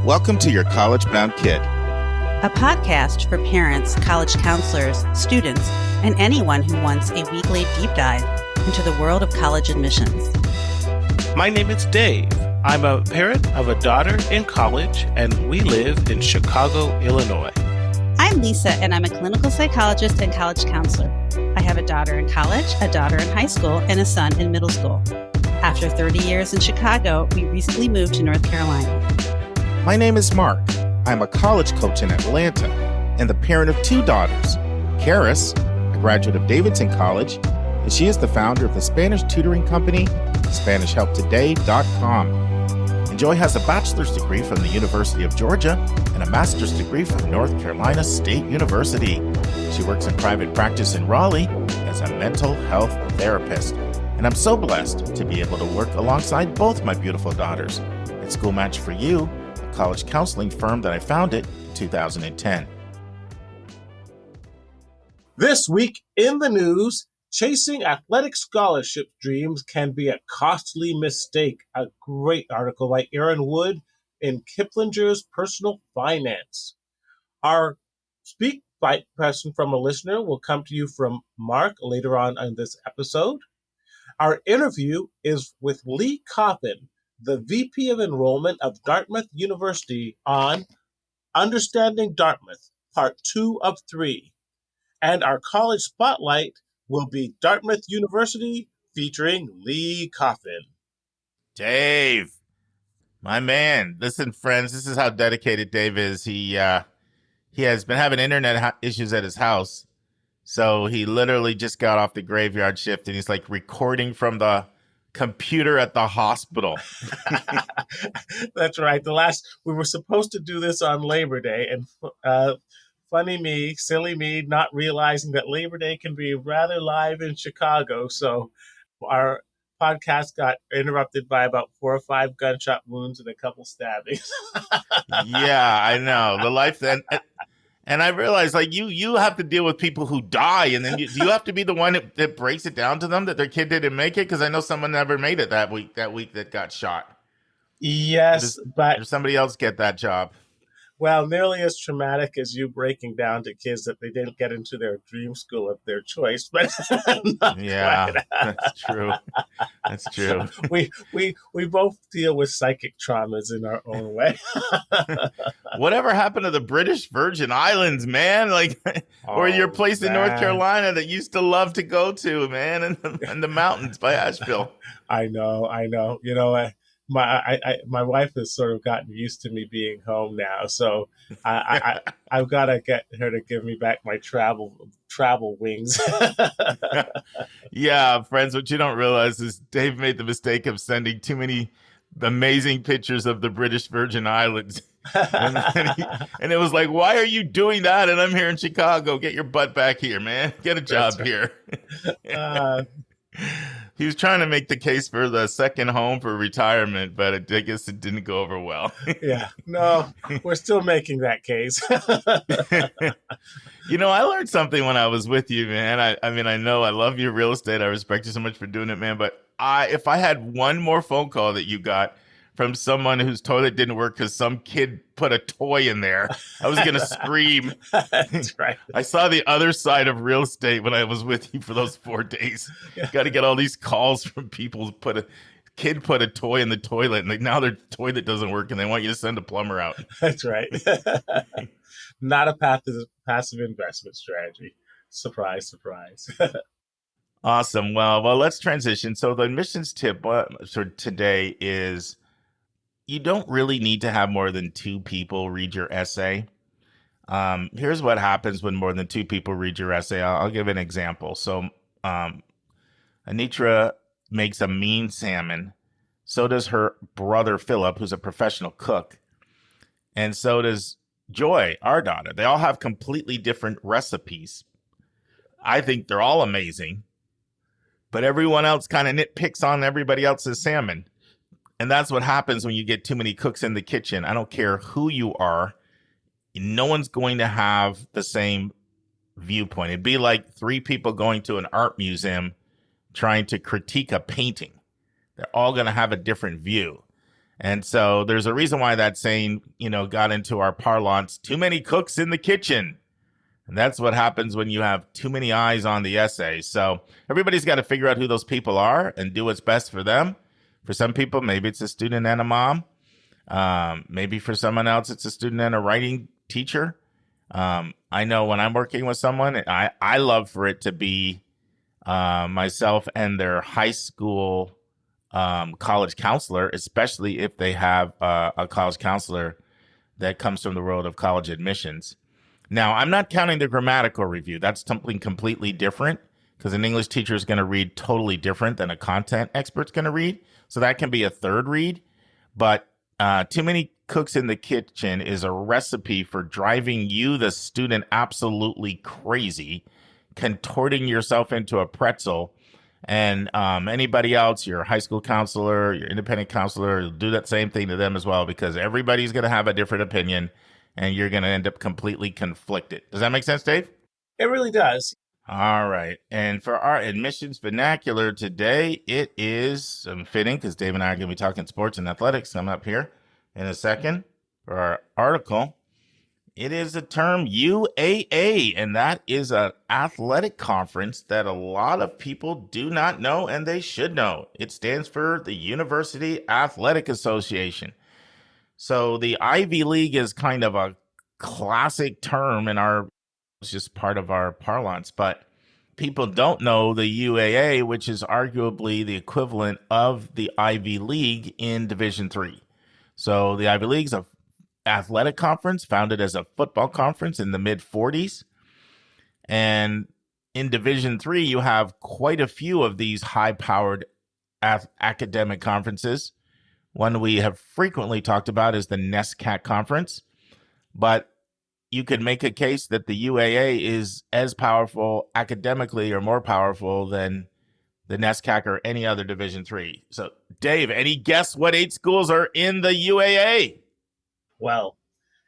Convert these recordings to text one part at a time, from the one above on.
Welcome to Your College Bound Kid, a podcast for parents, college counselors, students, and anyone who wants a weekly deep dive into the world of college admissions. My name is Dave. I'm a parent of a daughter in college, and we live in Chicago, Illinois. I'm Lisa, and I'm a clinical psychologist and college counselor. I have a daughter in college, a daughter in high school, and a son in middle school. After 30 years in Chicago, we recently moved to North Carolina. My name is Mark. I'm a college coach in Atlanta and the parent of two daughters. Karis, a graduate of Davidson College, and she is the founder of the Spanish tutoring company, SpanishHelpToday.com. And Joy has a bachelor's degree from the University of Georgia and a master's degree from North Carolina State University. She works in private practice in Raleigh as a mental health therapist. And I'm so blessed to be able to work alongside both my beautiful daughters at School Match for You, a college counseling firm that I founded in 2010. This week in the news, chasing athletic scholarship dreams can be a costly mistake. A great article by Erin Wood in Kiplinger's Personal Finance. Our speak bite question from a listener will come to you from Mark later on in this episode. Our interview is with Lee Coffin, the VP of Enrollment of Dartmouth University, on Understanding Dartmouth, Part 2 of 3. And our college spotlight will be Dartmouth University featuring Lee Coffin. Dave, my man. Listen, friends, this is how dedicated Dave is. He has been having internet issues at his house. So he literally just got off the graveyard shift and he's like recording from the computer at the hospital. That's right. We were supposed to do this on Labor Day, and funny me, silly me, not realizing that Labor Day can be rather live in Chicago. So our podcast got interrupted by about 4 or 5 gunshot wounds and a couple stabbings. Yeah, I know. The life then. And I realized, like, you have to deal with people who die, and then do you have to be the one that breaks it down to them that their kid didn't make it? Because I know someone never made it that week that got shot. Yes, but does somebody else get that job? Well, nearly as traumatic as you breaking down to kids that they didn't get into their dream school of their choice, but yeah, that's true. That's true. We both deal with psychic traumas in our own way. Whatever happened to the British Virgin Islands, man? Like, or your place in North Carolina that you used to love to go to, man, and the mountains by Asheville. I know. You know, my wife has sort of gotten used to me being home now, so I've got to get her to give me back my travel wings. Yeah, friends, what you don't realize is Dave made the mistake of sending too many amazing pictures of the British Virgin Islands. and it was like, why are you doing that? And I'm here in Chicago. Get your butt back here, man. Get a job here. He was trying to make the case for the second home for retirement, but I guess it didn't go over well. Yeah, no, we're still making that case. You know, I learned something when I was with you, man. I mean, I know I love your real estate. I respect you so much for doing it, man. But if I had one more phone call that you got from someone whose toilet didn't work because some kid put a toy in there, I was going to scream. That's right. I saw the other side of real estate when I was with you for those 4 days. Yeah. Got to get all these calls from people who put a toy in the toilet, and now their toilet doesn't work, and they want you to send a plumber out. That's right. Not a passive investment strategy. Surprise, surprise. Awesome. Well, let's transition. So the admissions tip for today is you don't really need to have more than 2 people read your essay. Here's what happens when more than 2 people read your essay. I'll give an example. So Anitra makes a mean salmon. So does her brother, Philip, who's a professional cook. And so does Joy, our daughter. They all have completely different recipes. I think they're all amazing. But everyone else kind of nitpicks on everybody else's salmon. And that's what happens when you get too many cooks in the kitchen. I don't care who you are. No one's going to have the same viewpoint. It'd be like 3 people going to an art museum trying to critique a painting. They're all going to have a different view. And so there's a reason why that saying, got into our parlance, too many cooks in the kitchen. And that's what happens when you have too many eyes on the essay. So everybody's got to figure out who those people are and do what's best for them. For some people, maybe it's a student and a mom. Maybe for someone else, it's a student and a writing teacher. I know when I'm working with someone, I love for it to be myself and their high school college counselor, especially if they have a college counselor that comes from the world of college admissions. Now, I'm not counting the grammatical review. That's something completely different because an English teacher is going to read totally different than a content expert's going to read. So that can be a third read. But too many cooks in the kitchen is a recipe for driving you, the student, absolutely crazy, contorting yourself into a pretzel. And anybody else, your high school counselor, your independent counselor, you'll do that same thing to them as well, because everybody's going to have a different opinion and you're going to end up completely conflicted. Does that make sense, Dave? It really does. All right. And for our admissions vernacular today, it is fitting because Dave and I are going to be talking sports and athletics coming up here in a second. For our article, it is the term UAA, and that is an athletic conference that a lot of people do not know, and they should know. It stands for the University Athletic Association. So the Ivy League is kind of a classic term it's just part of our parlance, but people don't know the UAA, which is arguably the equivalent of the Ivy League in Division III. So the Ivy League is an athletic conference founded as a football conference in the mid-40s. And in Division III, you have quite a few of these high-powered academic conferences. One we have frequently talked about is the NESCAC conference, but you could make a case that the UAA is as powerful academically or more powerful than the NESCAC or any other Division III. So, Dave, any guess what 8 schools are in the UAA? Well,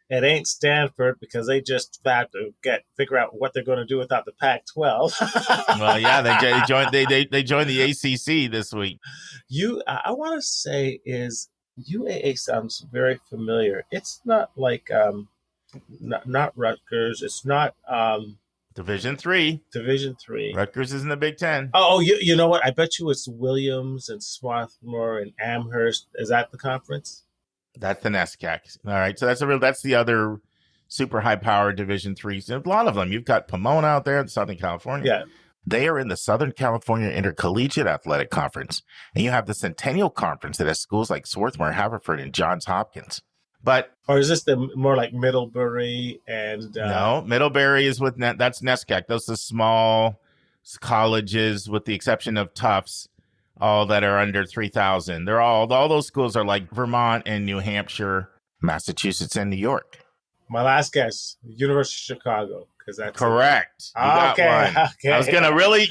it ain't Stanford because they just have to figure out what they're going to do without the Pac-12. Well, yeah, they joined the ACC this week. I want to say is UAA sounds very familiar. It's not like not Rutgers. It's not Division III. Division III. Rutgers is in the Big Ten. Oh, you know what? I bet you it's Williams and Swarthmore and Amherst. Is that the conference? That's the NESCAC. All right, so that's the other super high-powered Division III. A lot of them. You've got Pomona out there in Southern California. Yeah. They are in the Southern California Intercollegiate Athletic Conference. And you have the Centennial Conference that has schools like Swarthmore, Haverford, and Johns Hopkins. Or is this more like Middlebury and... No, Middlebury is that's NESCAC. Those are small colleges with the exception of Tufts, all that are under 3,000. They're all those schools are like Vermont and New Hampshire, Massachusetts, and New York. My last guess, University of Chicago. That's correct. Okay. I was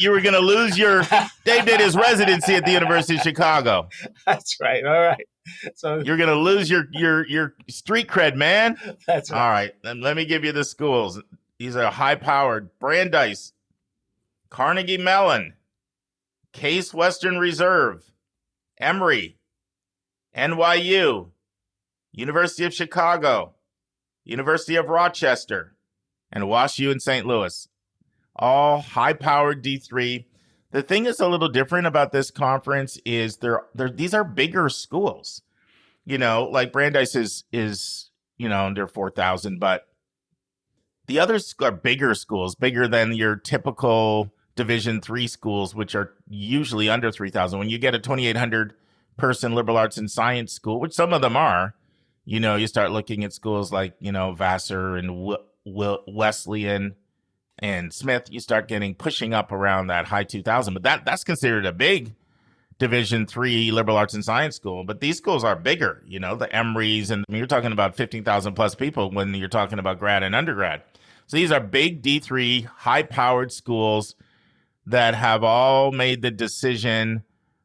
you were gonna lose your. Dave did his residency at the University of Chicago. That's right. All right. So you're gonna lose your street cred, man. That's right. All right. Then let me give you the schools. These are high-powered: Brandeis, Carnegie Mellon, Case Western Reserve, Emory, NYU, University of Chicago, University of Rochester, and WashU in St. Louis. All high-powered D3. The thing that's a little different about this conference is these are bigger schools. Like Brandeis is under 4,000, but the others are bigger schools, bigger than your typical Division III schools, which are usually under 3,000. When you get a 2,800 person liberal arts and science school, which some of them are, you start looking at schools like, Vassar and Wesleyan and Smith, you start pushing up around that high 2,000. But that's considered a big Division III liberal arts and science school. But these schools are bigger, the Emorys, and you're talking about 15,000 plus people when you're talking about grad and undergrad. So these are big D3, high-powered schools that have all made the decision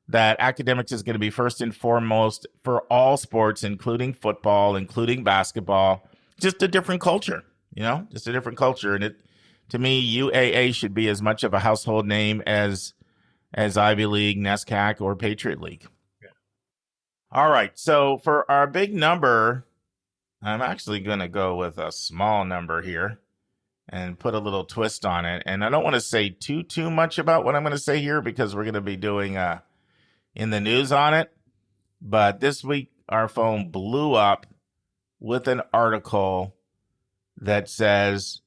that academics is going to be first and foremost for all sports, including football, including basketball. Just a different culture. Just a different culture. And to me, UAA should be as much of a household name as Ivy League, NESCAC, or Patriot League. Yeah. All right. So for our big number, I'm actually going to go with a small number here and put a little twist on it. And I don't want to say too much about what I'm going to say here because we're going to be doing in the news on it. But this week, our phone blew up with an article that says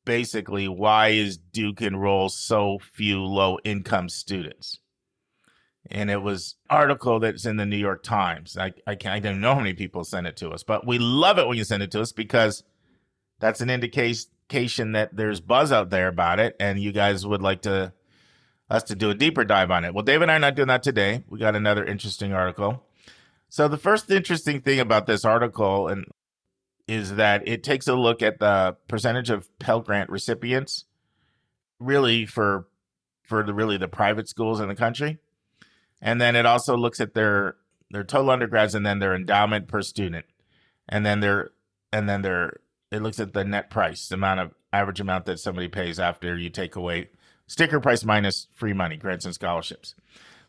basically, why is Duke enroll so few low-income students? And it was an article that's in the New York Times. I don't know how many people send it to us, but we love it when you send it to us because that's an indication that there's buzz out there about it, and you guys would like us to do a deeper dive on it. Well, Dave and I are not doing that today. We got another interesting article. So the first interesting thing about this article is that it takes a look at the percentage of Pell Grant recipients, really for the private schools in the country. And then it also looks at their total undergrads and then their endowment per student. And then it looks at the net price, the average amount that somebody pays after you take away sticker price minus free money, grants and scholarships.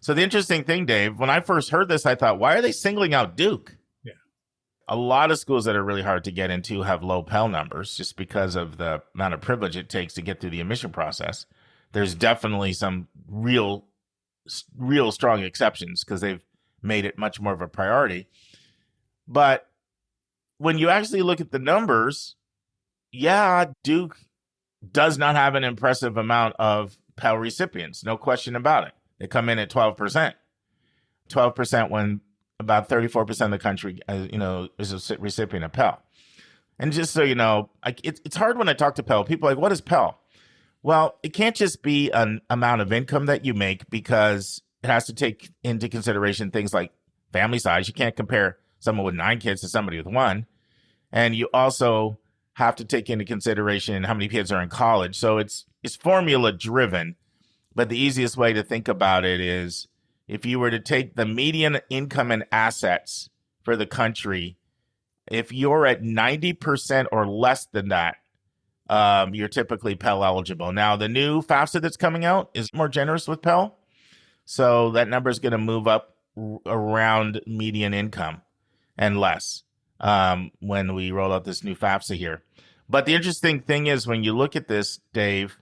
So the interesting thing, Dave, when I first heard this, I thought, why are they singling out Duke? Yeah. A lot of schools that are really hard to get into have low Pell numbers just because of the amount of privilege it takes to get through the admission process. There's definitely some real strong exceptions because they've made it much more of a priority. But when you actually look at the numbers, yeah, Duke does not have an impressive amount of Pell recipients. No question about it. They come in at 12%. 12% when about 34% of the country, is a recipient of Pell. And just so you know, it's hard when I talk to Pell. People are like, what is Pell? Well, it can't just be an amount of income that you make because it has to take into consideration things like family size. You can't compare someone with 9 kids to somebody with 1. And you also have to take into consideration how many kids are in college. So it's formula driven. But the easiest way to think about it is if you were to take the median income and assets for the country, if you're at 90% or less than that, you're typically Pell eligible. Now, the new FAFSA that's coming out is more generous with Pell. So that number is going to move up around median income and less when we roll out this new FAFSA here. But the interesting thing is when you look at this, Dave,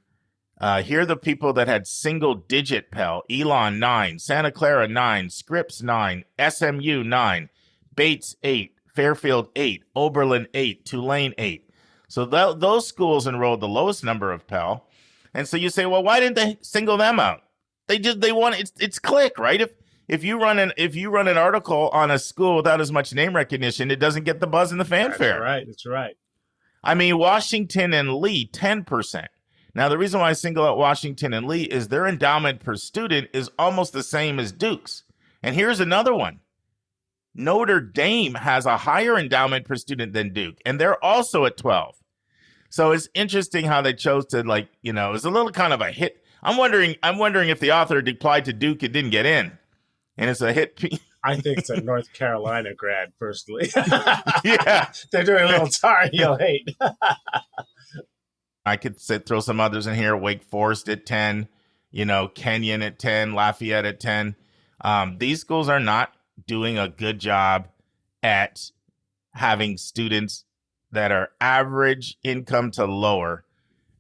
here are the people that had single-digit Pell. Elon, 9. Santa Clara, 9. Scripps, 9. SMU, 9. Bates, 8. Fairfield, 8. Oberlin, 8. Tulane, 8. So those schools enrolled the lowest number of Pell. And so you say, well, why didn't they single them out? They want it's click, right? If you run an article on a school without as much name recognition, it doesn't get the buzz and the fanfare. That's right. I mean, Washington and Lee, 10%. Now, the reason why I single out Washington and Lee is their endowment per student is almost the same as Duke's. And here's another one. Notre Dame has a higher endowment per student than Duke, and they're also at 12. So it's interesting how they chose to, it's a little kind of a hit. I'm wondering if the author applied to Duke and didn't get in, and it's a hit piece. I think it's a North Carolina grad, personally. Yeah. They're doing a little Tar Heel hate. I could throw some others in here. Wake Forest at 10, Kenyon at 10, Lafayette at 10. These schools are not doing a good job at having students that are average income to lower.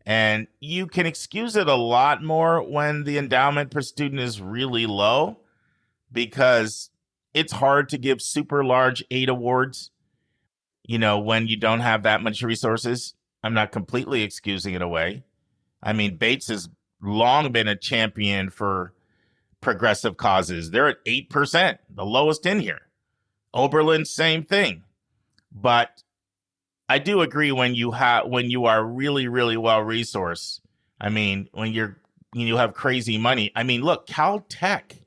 And you can excuse it a lot more when the endowment per student is really low because it's hard to give super large aid awards, when you don't have that much resources. I'm not completely excusing it away. I mean, Bates has long been a champion for progressive causes. They're at 8%, the lowest in here. Oberlin, same thing. But I do agree when you are really, really well resourced. I mean, when you have crazy money. I mean, look, Caltech's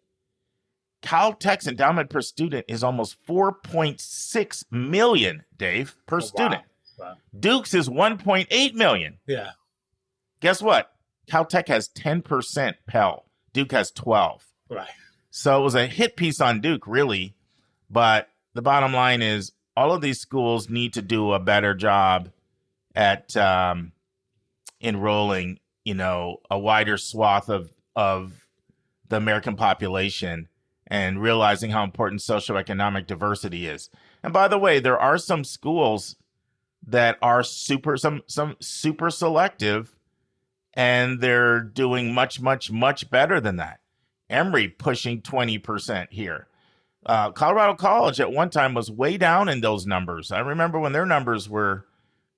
endowment per student is almost $4.6 million, Dave, per student. Wow. Duke's is $1.8 million. Yeah. Guess what? Caltech has 10% Pell. Duke has 12. Right. So it was a hit piece on Duke, really. But the bottom line is all of these schools need to do a better job at enrolling, a wider swath of the American population and realizing how important socioeconomic diversity is. And by the way, there are some schools that are some super selective, and they're doing much, much, much better than that. Emory pushing 20% here. Colorado College at one time was way down in those numbers. I remember when their numbers were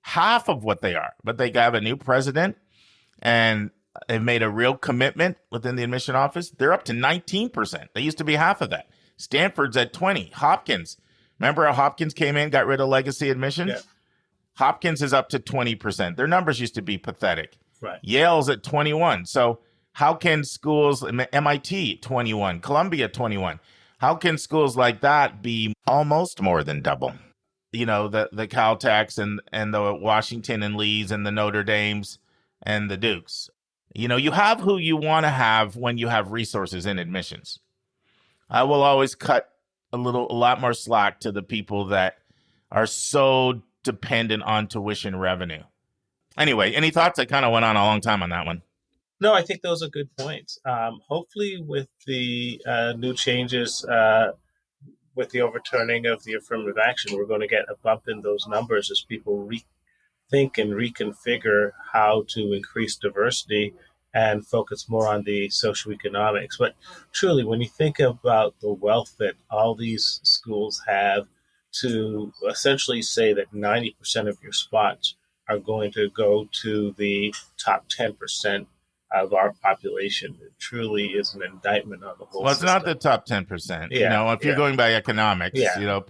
half of what they are, but they have a new president and they've made a real commitment within the admission office. They're up to 19%. They used to be half of that. Stanford's at 20. Hopkins, remember how Hopkins came in, got rid of legacy admissions? Yeah. Hopkins is up to 20%. Their numbers used to be pathetic. Right. Yale's at 21. So how can schools, MIT 21, Columbia 21, how can schools like that be almost more than double? You know, the Caltechs and the Washington and Lees and the Notre Dames and the Dukes. You know, you have who you want to have when you have resources in admissions. I will always cut a lot more slack to the people that are so dependent on tuition revenue. Anyway, any thoughts? I kind of went on a long time on that one. No, I think those are good points. Hopefully, with the new changes, with the overturning of the affirmative action, we're going to get a bump in those numbers as people rethink and reconfigure how to increase diversity and focus more on the socioeconomics. But truly, when you think about the wealth that all these schools have, to essentially say that 90% of your spots are going to go to the top 10% of our population, it truly is an indictment on the whole Well, it's system. not the top 10%. Yeah, you know, if you're going by economics, Yeah. you know,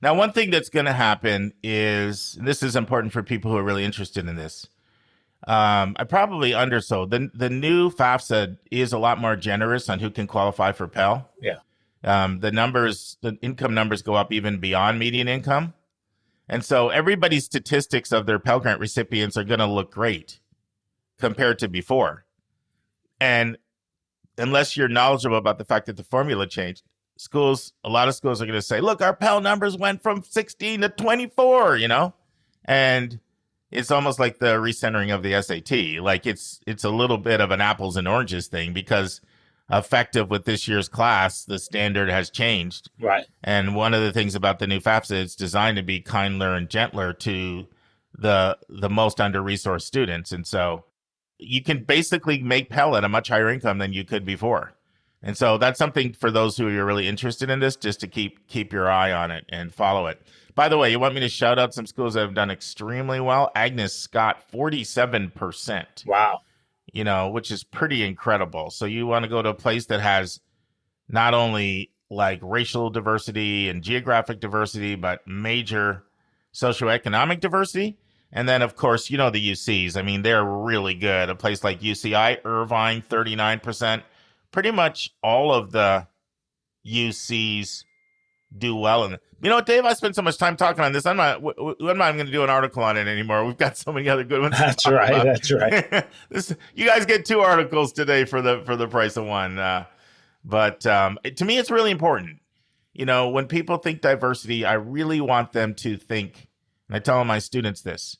now one thing that's going to happen is, and this is important for people who are really interested in this. I probably undersold. The new FAFSA is a lot more generous on who can qualify for Pell. Yeah. The income numbers go up even beyond median income. And so everybody's statistics of their Pell Grant recipients are going to look great compared to before. And unless you're knowledgeable about the fact that the formula changed, a lot of schools are going to say, look, our Pell numbers went from 16 to 24, you know? And it's almost like the recentering of the SAT. Like it's a little bit of an apples and oranges thing, because effective with this year's class, the standard has changed. Right. And one of the things about the new FAFSA, it's designed to be kinder and gentler to the most under-resourced students. And so you can basically make Pell at a much higher income than you could before. And so that's something for those who are really interested in this, just to keep your eye on it and follow it. By the way, you want me to shout out some schools that have done extremely well? Agnes Scott, 47%. Wow. You know, which is pretty incredible. So you want to go to a place that has not only like racial diversity and geographic diversity, but major socioeconomic diversity. And then, of course, you know, the UCs. I mean, they're really good. A place like UCI, Irvine, 39%. Pretty much all of the UCs do well. And you know what, Dave? I spent so much time talking on this. I'm not even going to do an article on it anymore. We've got so many other good ones. That's right. That's right. You guys get 2 articles today for the price of one. But to me, it's really important. You know, when people think diversity, I really want them to think, and I tell my students this,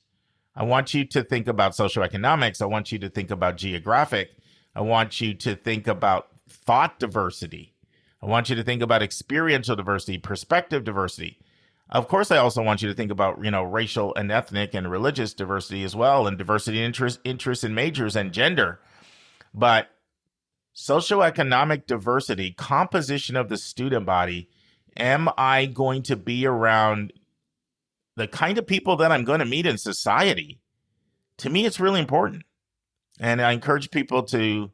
I want you to think about socioeconomics. I want you to think about geographic. I want you to think about thought diversity. I want you to think about experiential diversity, perspective diversity. Of course, I also want you to think about, you know, racial and ethnic and religious diversity as well, and diversity in interests and majors and gender. But socioeconomic diversity, composition of the student body, am I going to be around the kind of people that I'm going to meet in society? To me, it's really important. And I encourage people to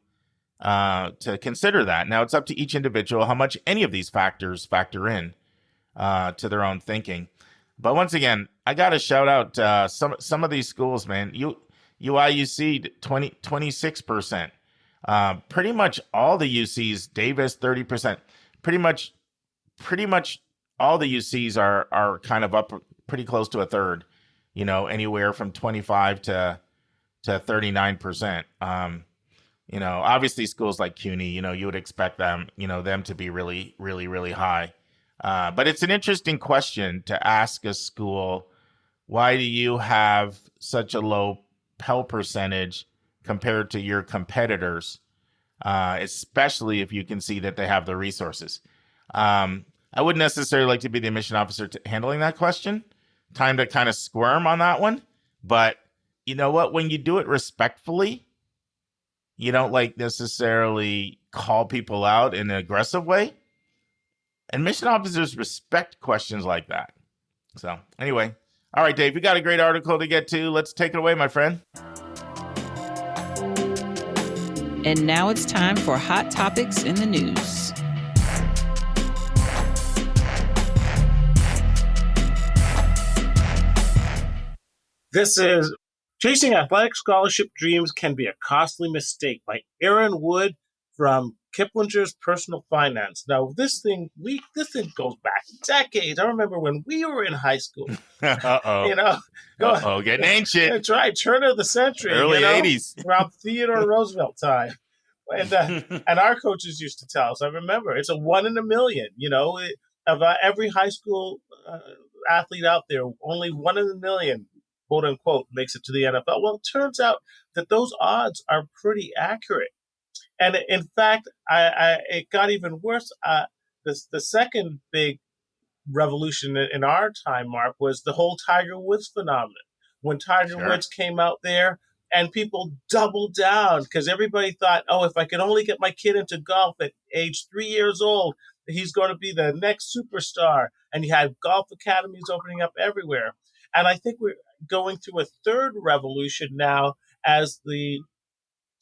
consider that. Now, it's up to each individual how much any of these factors factor in to their own thinking. But once again, I got to shout out some of these schools, man. UIUC, 26%. Pretty much all the UCs, Davis, 30%. Pretty much all the UCs are kind of up pretty close to a third, you know, anywhere from 25 to 39%. You know, obviously schools like CUNY, you know, you would expect them to be really, really, really high. But it's an interesting question to ask a school, why do you have such a low Pell percentage compared to your competitors? especially if you can see that they have the resources. I wouldn't necessarily like to be the admission officer handling that question. Time to kind of squirm on that one. But you know what? When you do it respectfully, you don't like necessarily call people out in an aggressive way. Admission officers respect questions like that. So anyway, all right, Dave, you got a great article to get to. Let's take it away, my friend. And now it's time for Hot Topics in the News. This is Chasing Athletic Scholarship Dreams Can Be a Costly Mistake by Erin Wood from Kiplinger's Personal Finance. Now, this thing goes back decades. I remember when we were in high school. Uh-oh. Getting ancient. That's right. Turn of the century. Early 80s. Around Theodore Roosevelt time. And our coaches used to tell us, I remember, it's a 1 in a million, of every high school athlete out there, only 1 in a million, quote unquote, makes it to the NFL. Well, it turns out that those odds are pretty accurate. And in fact, it got even worse. The second big revolution in our time, Mark, was the whole Tiger Woods phenomenon. When Tiger Woods came out there and people doubled down because everybody thought, oh, if I could only get my kid into golf at age 3 years old, he's going to be the next superstar. And you had golf academies opening up everywhere. And I think we're going through a third revolution now as the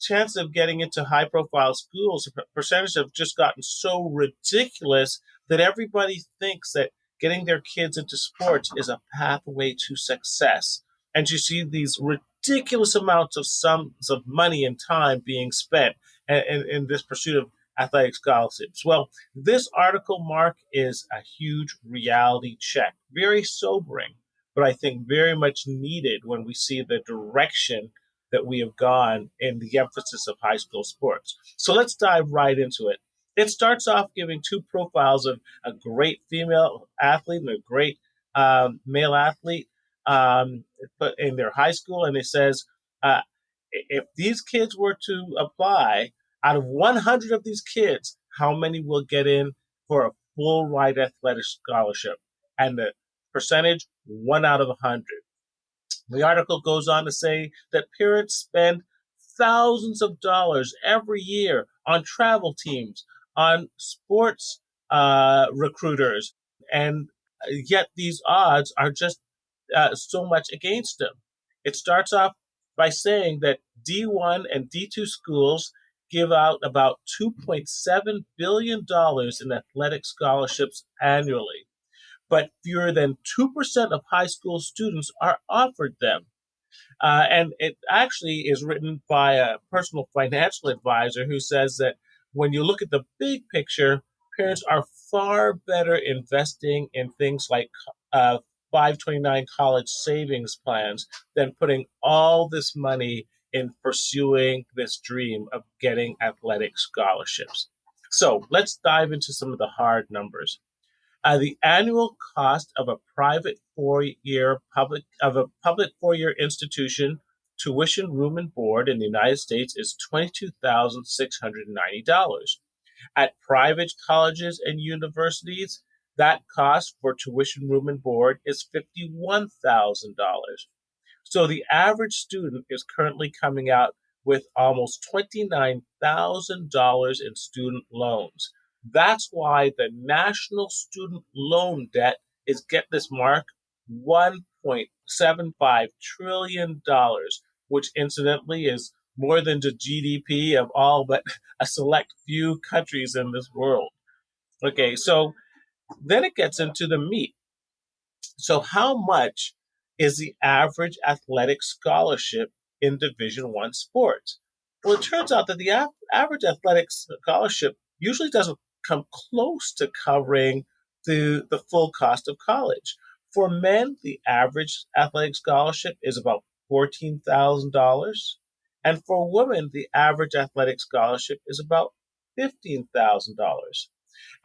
chance of getting into high-profile schools, percentage have just gotten so ridiculous that everybody thinks that getting their kids into sports is a pathway to success. And you see these ridiculous amounts of sums of money and time being spent in this pursuit of athletic scholarships. Well, this article, Mark, is a huge reality check. Very sobering, but I think very much needed when we see the direction that we have gone in the emphasis of high school sports. So let's dive right into it. It starts off giving two profiles of a great female athlete and a great male athlete in their high school. And it says, if these kids were to apply, out of 100 of these kids, how many will get in for a full ride athletic scholarship? And the percentage, 1 out of 100. The article goes on to say that parents spend thousands of dollars every year on travel teams, on sports recruiters, and yet these odds are just so much against them. It starts off by saying that D1 and D2 schools give out about $2.7 billion in athletic scholarships annually, but fewer than 2% of high school students are offered them. And it actually is written by a personal financial advisor who says that when you look at the big picture, parents are far better investing in things like 529 college savings plans than putting all this money in pursuing this dream of getting athletic scholarships. So let's dive into some of the hard numbers. The annual cost of a private four-year institution, tuition, room, and board in the United States is $22,690. At private colleges and universities, that cost for tuition, room, and board is $51,000. So the average student is currently coming out with almost $29,000 in student loans. That's why the national student loan debt is, get this, Mark, $1.75 trillion, which incidentally is more than the GDP of all but a select few countries in this world. Okay, so then it gets into the meat. So how much is the average athletic scholarship in Division I sports? Well, it turns out that the average athletic scholarship usually doesn't come close to covering the full cost of college. For men, the average athletic scholarship is about $14,000. And for women, the average athletic scholarship is about $15,000.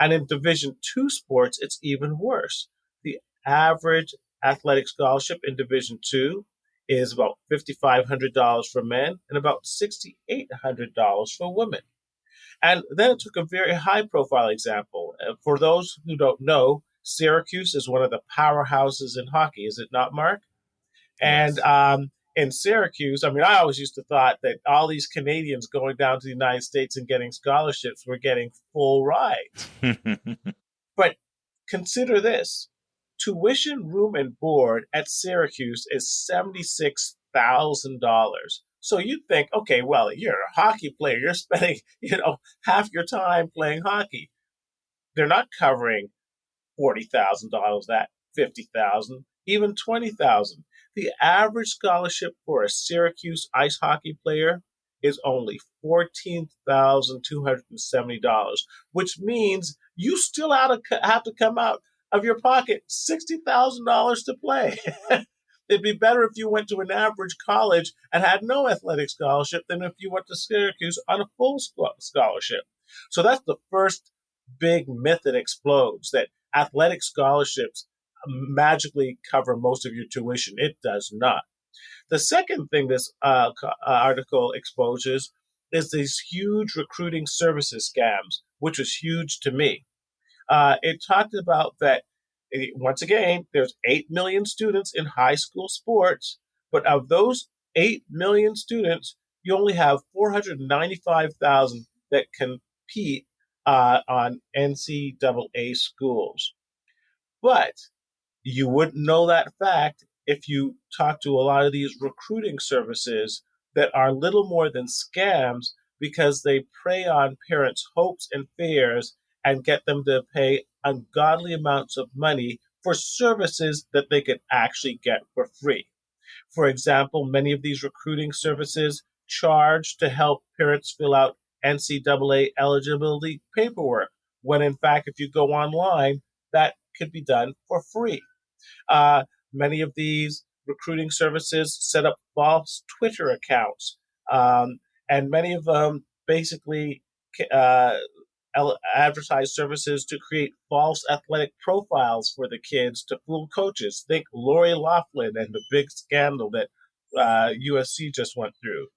And in Division II sports, it's even worse. The average athletic scholarship in Division II is about $5,500 for men and about $6,800 for women. And then it took a very high profile example. For those who don't know, Syracuse is one of the powerhouses in hockey, is it not, Mark? And Yes. in Syracuse, I mean, I always used to thought that all these Canadians going down to the United States and getting scholarships were getting full rides. But consider this: tuition, room, and board at Syracuse is $76,000. So you'd think, okay, well, you're a hockey player. You're spending, half your time playing hockey. They're not covering $40,000, that 50,000, even 20,000. The average scholarship for a Syracuse ice hockey player is only $14,270, which means you still have to come out of your pocket $60,000 to play. It'd be better if you went to an average college and had no athletic scholarship than if you went to Syracuse on a full scholarship. So that's the first big myth that explodes, that athletic scholarships magically cover most of your tuition. It does not. The second thing this article exposes is these huge recruiting services scams, which was huge to me. It talked about that, once again, there's 8 million students in high school sports, but of those 8 million students, you only have 495,000 that compete on NCAA schools. But you wouldn't know that fact if you talk to a lot of these recruiting services that are little more than scams, because they prey on parents' hopes and fears and get them to pay ungodly amounts of money for services that they could actually get for free. For example, many of these recruiting services charge to help parents fill out NCAA eligibility paperwork, when in fact, if you go online, that could be done for free. Uh, Many of these recruiting services set up false Twitter accounts, and many of them basically uh, advertise services to create false athletic profiles for the kids to fool coaches. Think Lori Loughlin and the big scandal that USC just went through.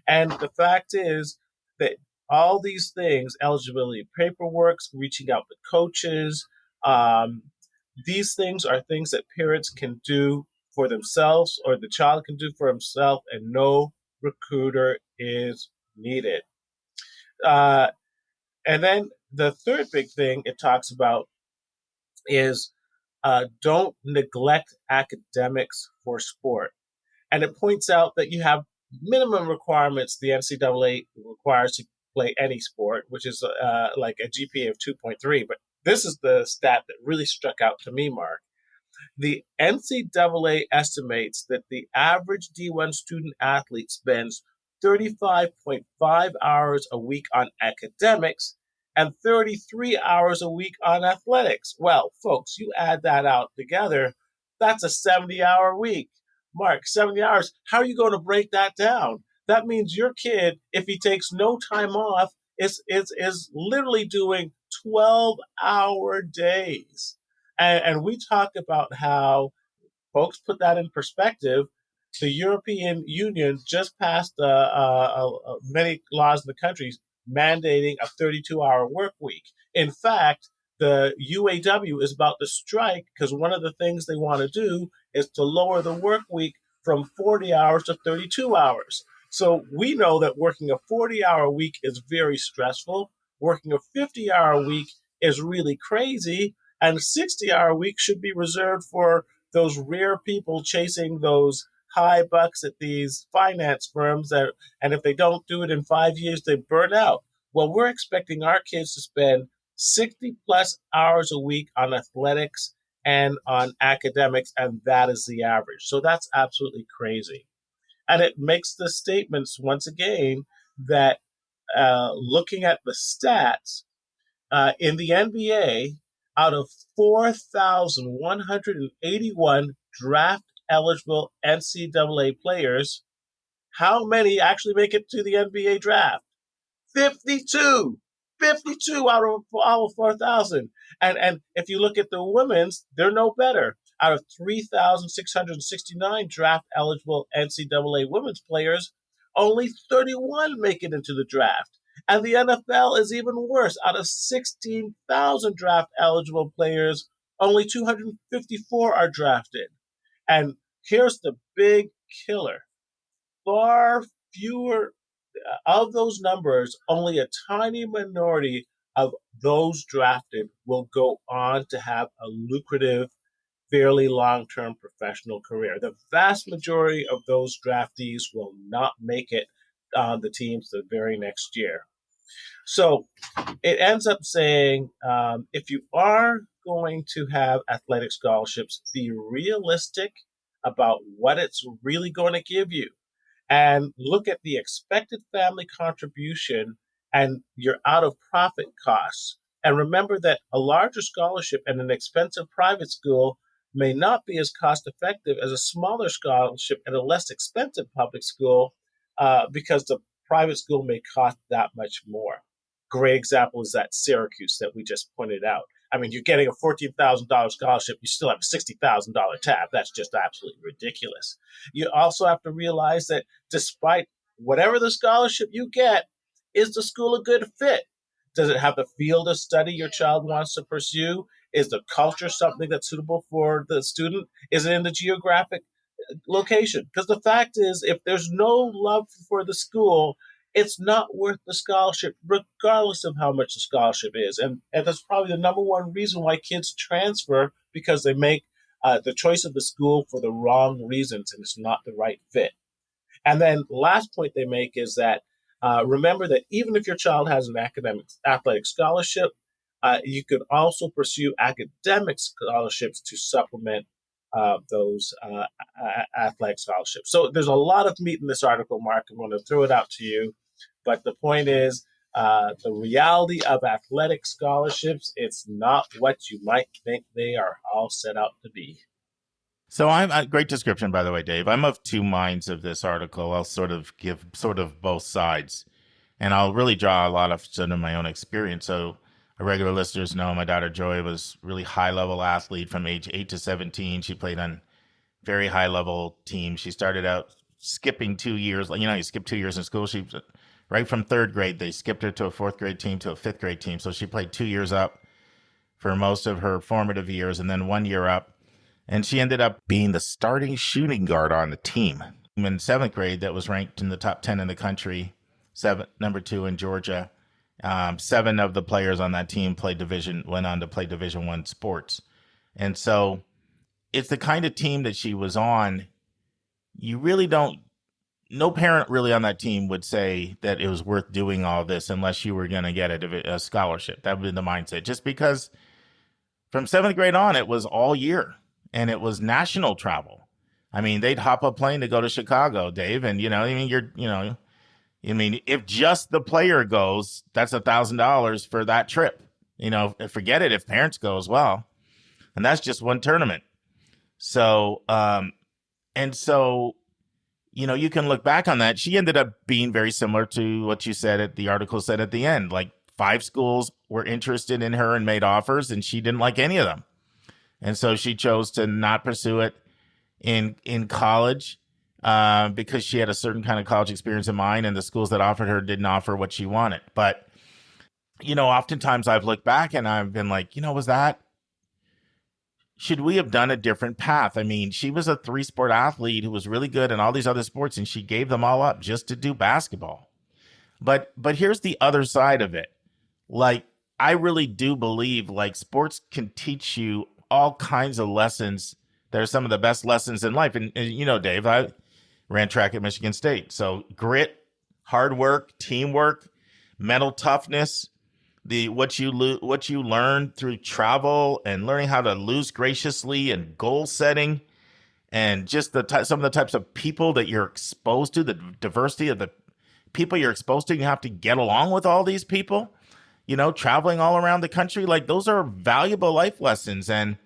And the fact is that all these things, eligibility paperwork, reaching out to coaches, um, these things are things that parents can do for themselves, or the child can do for himself, and no recruiter is needed. Uh, and then the third big thing it talks about is don't neglect academics for sport. And it points out that you have minimum requirements the NCAA requires to play any sport, which is like a GPA of 2.3. But this is the stat that really struck out to me, Mark. The NCAA estimates that the average D1 student athlete spends 35.5 hours a week on academics and 33 hours a week on athletics. Well, folks, you add that out together, that's a 70-hour week. Mark, 70 hours. How are you going to break that down? That means your kid, if he takes no time off, is literally doing 12-hour days. And we talk about how, folks, put that in perspective. The European Union just passed many laws in the countries mandating a 32-hour work week. In fact, the UAW is about to strike because one of the things they want to do is to lower the work week from 40 hours to 32 hours. So we know that working a 40-hour week is very stressful. Working a 50-hour week is really crazy. And a 60-hour week should be reserved for those rare people chasing those high bucks at these finance firms and if they don't do it in 5 years, they burn out. Well, we're expecting our kids to spend 60 plus hours a week on athletics and on academics, and that is the average. So that's absolutely crazy. And it makes the statements once again that looking at the stats in the NBA, out of 4,181 draft eligible NCAA players, how many actually make it to the NBA draft? 52. 52 out of all 4,000. And if you look at the women's, they're no better. Out of 3,669 draft eligible NCAA women's players, only 31 make it into the draft. And the NFL is even worse. Out of 16,000 draft eligible players, only 254 are drafted. And here's the big killer. Far fewer of those numbers, only a tiny minority of those drafted will go on to have a lucrative, fairly long term professional career. The vast majority of those draftees will not make it on the teams the very next year. So it ends up saying if you are going to have athletic scholarships, be realistic about what it's really going to give you and look at the expected family contribution and your out of profit costs. And remember that a larger scholarship at an expensive private school may not be as cost effective as a smaller scholarship at a less expensive public school because the private school may cost that much more. Great example is that Syracuse that we just pointed out. I mean, you're getting a $14,000 scholarship, you still have a $60,000 tab. That's just absolutely ridiculous. You also have to realize that despite whatever the scholarship you get, is the school a good fit? Does it have the field of study your child wants to pursue? Is the culture something that's suitable for the student? Is it in the geographic location? Because the fact is, if there's no love for the school, it's not worth the scholarship, regardless of how much the scholarship is. And that's probably the number one reason why kids transfer, because they make the choice of the school for the wrong reasons and it's not the right fit. And then last point they make is that remember that even if your child has an academic athletic scholarship, you could also pursue academic scholarships to supplement those athletic scholarships. So there's a lot of meat in this article, Mark. I'm going to throw it out to you. But the point is, the reality of athletic scholarships, it's not what you might think they are all set out to be. So I'm a great description, by the way, Dave. I'm of two minds of this article. I'll sort of give both sides, and I'll really draw a lot of sort of my own experience. So our regular listeners know my daughter Joy was really high-level athlete from age 8 to 17. She played on very high-level teams. She started out skipping 2 years. You skip 2 years in school. She right from third grade, they skipped her to a fourth grade team to a fifth grade team. So she played 2 years up for most of her formative years and then 1 year up. And she ended up being the starting shooting guard on the team. In seventh grade, that was ranked in the top 10 in the country, number 2 in Georgia. 7 of the players on that team went on to play Division I sports. And so it's the kind of team that she was on. You really don't, no parent really on that team would say that it was worth doing all this unless you were going to get a scholarship. That would be the mindset. Just because from 7th grade on, it was all year and it was national travel. I mean, they'd hop a plane to go to Chicago, Dave. And, if just the player goes, that's $1,000 for that trip. Forget it if parents go as well. And that's just one tournament. So, you can look back on that. She ended up being very similar to what you said the article said at the end. Like 5 schools were interested in her and made offers, and she didn't like any of them. And so she chose to not pursue it in college because she had a certain kind of college experience in mind, and the schools that offered her didn't offer what she wanted. But, oftentimes I've looked back and I've been like, should we have done a different path? I mean, she was a 3-sport athlete who was really good in all these other sports, and she gave them all up just to do basketball. But here's the other side of it. Like, I really do believe sports can teach you all kinds of lessons that are some of the best lessons in life. And Dave, I ran track at Michigan State. So grit, hard work, teamwork, mental toughness, what you learn through travel and learning how to lose graciously and goal setting, and just some of the types of people that you're exposed to, the diversity of the people you're exposed to. You have to get along with all these people, traveling all around the country. Those are valuable life lessons. And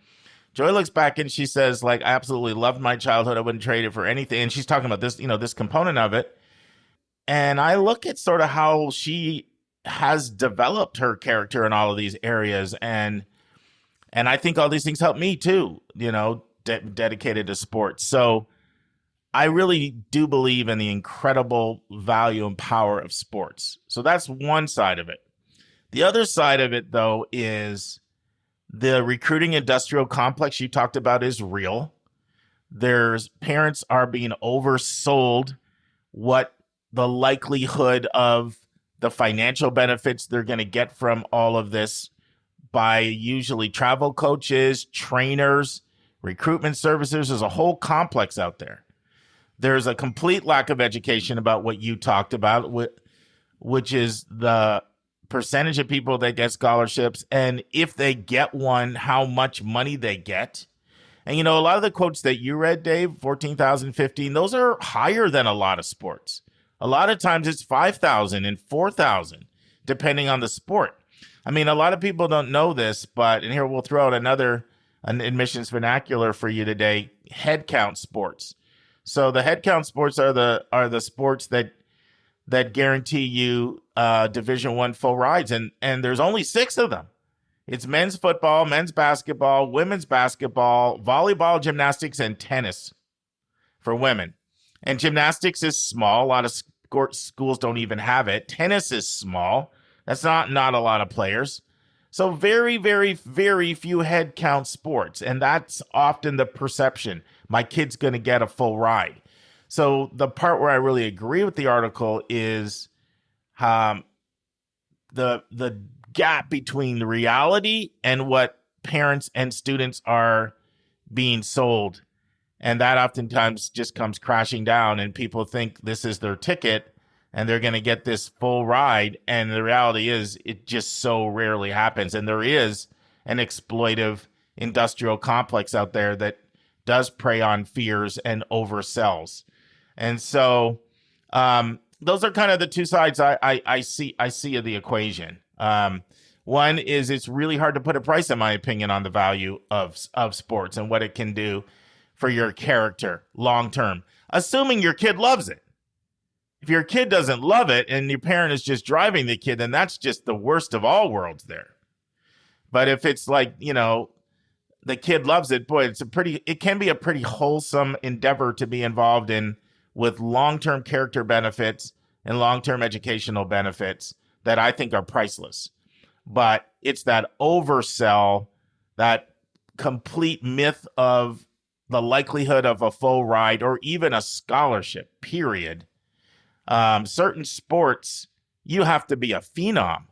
Joy looks back and she says, I absolutely loved my childhood. I wouldn't trade it for anything. And she's talking about this, this component of it. And I look at sort of how she has developed her character in all of these areas. And I think all these things help me too, dedicated to sports. So I really do believe in the incredible value and power of sports. So that's one side of it. The other side of it, though, is the recruiting industrial complex you talked about is real. Parents are being oversold what the likelihood of the financial benefits they're going to get from all of this by usually travel coaches, trainers, recruitment services. There's a whole complex out there. There's a complete lack of education about what you talked about, which is the percentage of people that get scholarships, and if they get one, how much money they get. And, you know, a lot of the quotes that you read, Dave, 14,000, 15, those are higher than a lot of sports. A lot of times it's 5,000 and 4,000, depending on the sport. I mean, a lot of people don't know this, but, and here we'll throw out an admissions vernacular for you today, head count sports. So the head count sports are the sports that guarantee you Division I full rides, and there's only 6 of them. It's men's football, men's basketball, women's basketball, volleyball, gymnastics, and tennis for women. And gymnastics is small. A lot of schools don't even have it. Tennis is small. That's not a lot of players. So very, very, very few head count sports. And that's often the perception. My kid's going to get a full ride. So the part where I really agree with the article is the gap between the reality and what parents and students are being sold. And that oftentimes just comes crashing down, and people think this is their ticket and they're going to get this full ride. And the reality is it just so rarely happens. And there is an exploitive industrial complex out there that does prey on fears and oversells. And so those are kind of the two sides I see of the equation. One is it's really hard to put a price, in my opinion, on the value of sports and what it can do for your character long term, assuming your kid loves it. If your kid doesn't love it and your parent is just driving the kid, then that's just the worst of all worlds there. But if it's like, you know, the kid loves it, boy, it can be a pretty wholesome endeavor to be involved in, with long-term character benefits and long-term educational benefits that I think are priceless. But it's that oversell, that complete myth of the likelihood of a full ride or even a scholarship, period. Certain sports, you have to be a phenom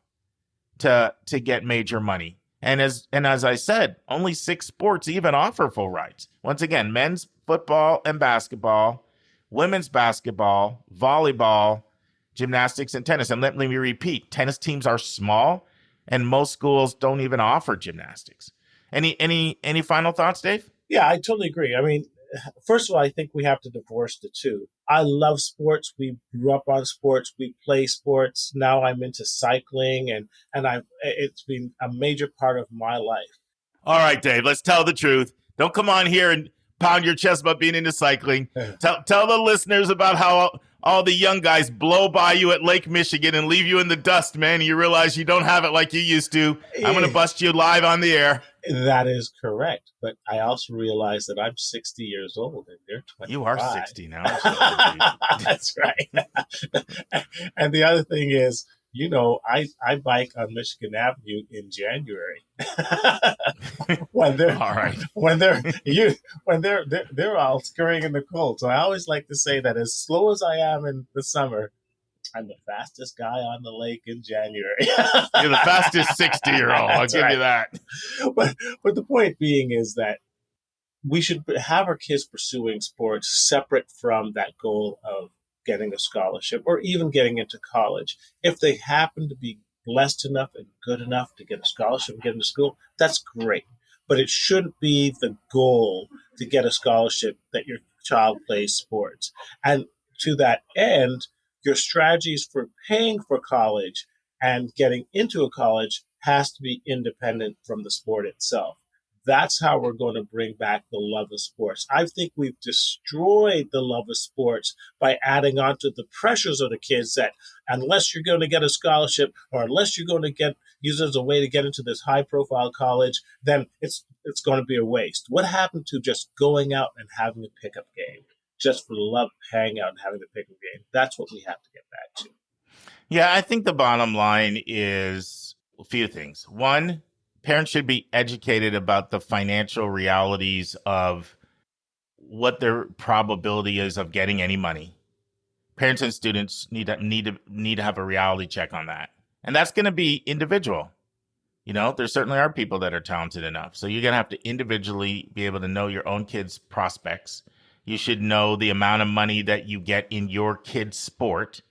to get major money. And as I said, only 6 sports even offer full rides. Once again, men's football and basketball, women's basketball, volleyball, gymnastics, and tennis. And let me repeat, tennis teams are small, and most schools don't even offer gymnastics. Any final thoughts, Dave? Yeah, I totally agree. I mean, first of all, I think we have to divorce the two. I love sports. We grew up on sports. We play sports. Now I'm into cycling, and it's been a major part of my life. All right, Dave, let's tell the truth. Don't come on here and pound your chest about being into cycling. Tell the listeners about how all the young guys blow by you at Lake Michigan and leave you in the dust, man. And you realize you don't have it like you used to. I'm going to bust you live on the air. That is correct. But I also realize that I'm 60 years old and they're 25. You are 60 now. That's right. And the other thing is, you know, I bike on Michigan Avenue in January. when they're all right. when they're all scurrying in the cold. So I always like to say that as slow as I am in the summer, I'm the fastest guy on the lake in January. You're the fastest 60-year-old. I'll give you that. But the point being is that we should have our kids pursuing sports separate from that goal of getting a scholarship or even getting into college. If they happen to be blessed enough and good enough to get a scholarship and get into school, that's great. But it shouldn't be the goal to get a scholarship that your child plays sports. And to that end, your strategies for paying for college and getting into a college has to be independent from the sport itself. That's how we're going to bring back the love of sports. I think we've destroyed the love of sports by adding on to the pressures of the kids that unless you're going to get a scholarship or unless you're going to get used as a way to get into this high-profile college, then it's going to be a waste. What happened to just going out and having a pickup game? just for the love of hanging out and having the pickup game. That's what we have to get back to. Yeah, I think the bottom line is a few things. One, parents should be educated about the financial realities of what their probability is of getting any money. Parents and students need to have a reality check on that. And that's going to be individual. You know, there certainly are people that are talented enough. So you're going to have to individually be able to know your own kids' prospects. You should know the amount of money that you get in your kid's sport,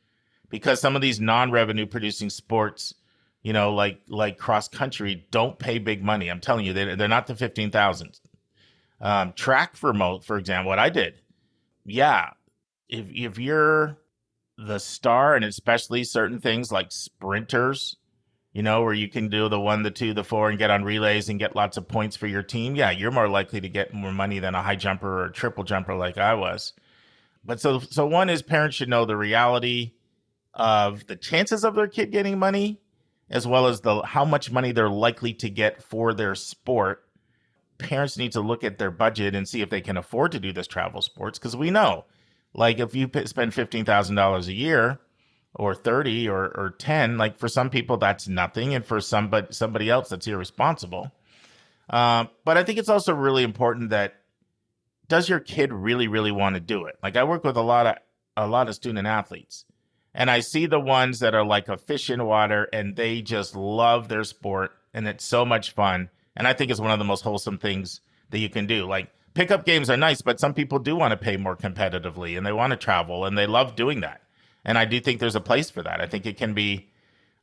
because some of these non-revenue producing sports, you know, like cross country, don't pay big money. I'm telling you, they're not the 15,000. Track for example, what I did. Yeah. If you're the star, and especially certain things like sprinters, you know, where you can do the 1, the 2, the 4 and get on relays and get lots of points for your team. Yeah, you're more likely to get more money than a high jumper or a triple jumper like I was. But so one is parents should know the reality of the chances of their kid getting money, as well as how much money they're likely to get for their sport. Parents need to look at their budget and see if they can afford to do this travel sports, because we know, like, if you spend $15,000 a year, or 30 or 10, like, for some people that's nothing, and for somebody else that's irresponsible. But I think it's also really important that, does your kid really, really want to do it? Like, I work with a lot of student athletes, and I see the ones that are like a fish in water, and they just love their sport, and it's so much fun. And I think it's one of the most wholesome things that you can do. Like, pickup games are nice, but some people do want to pay more competitively, and they want to travel, and they love doing that. And I do think there's a place for that. I think it can be,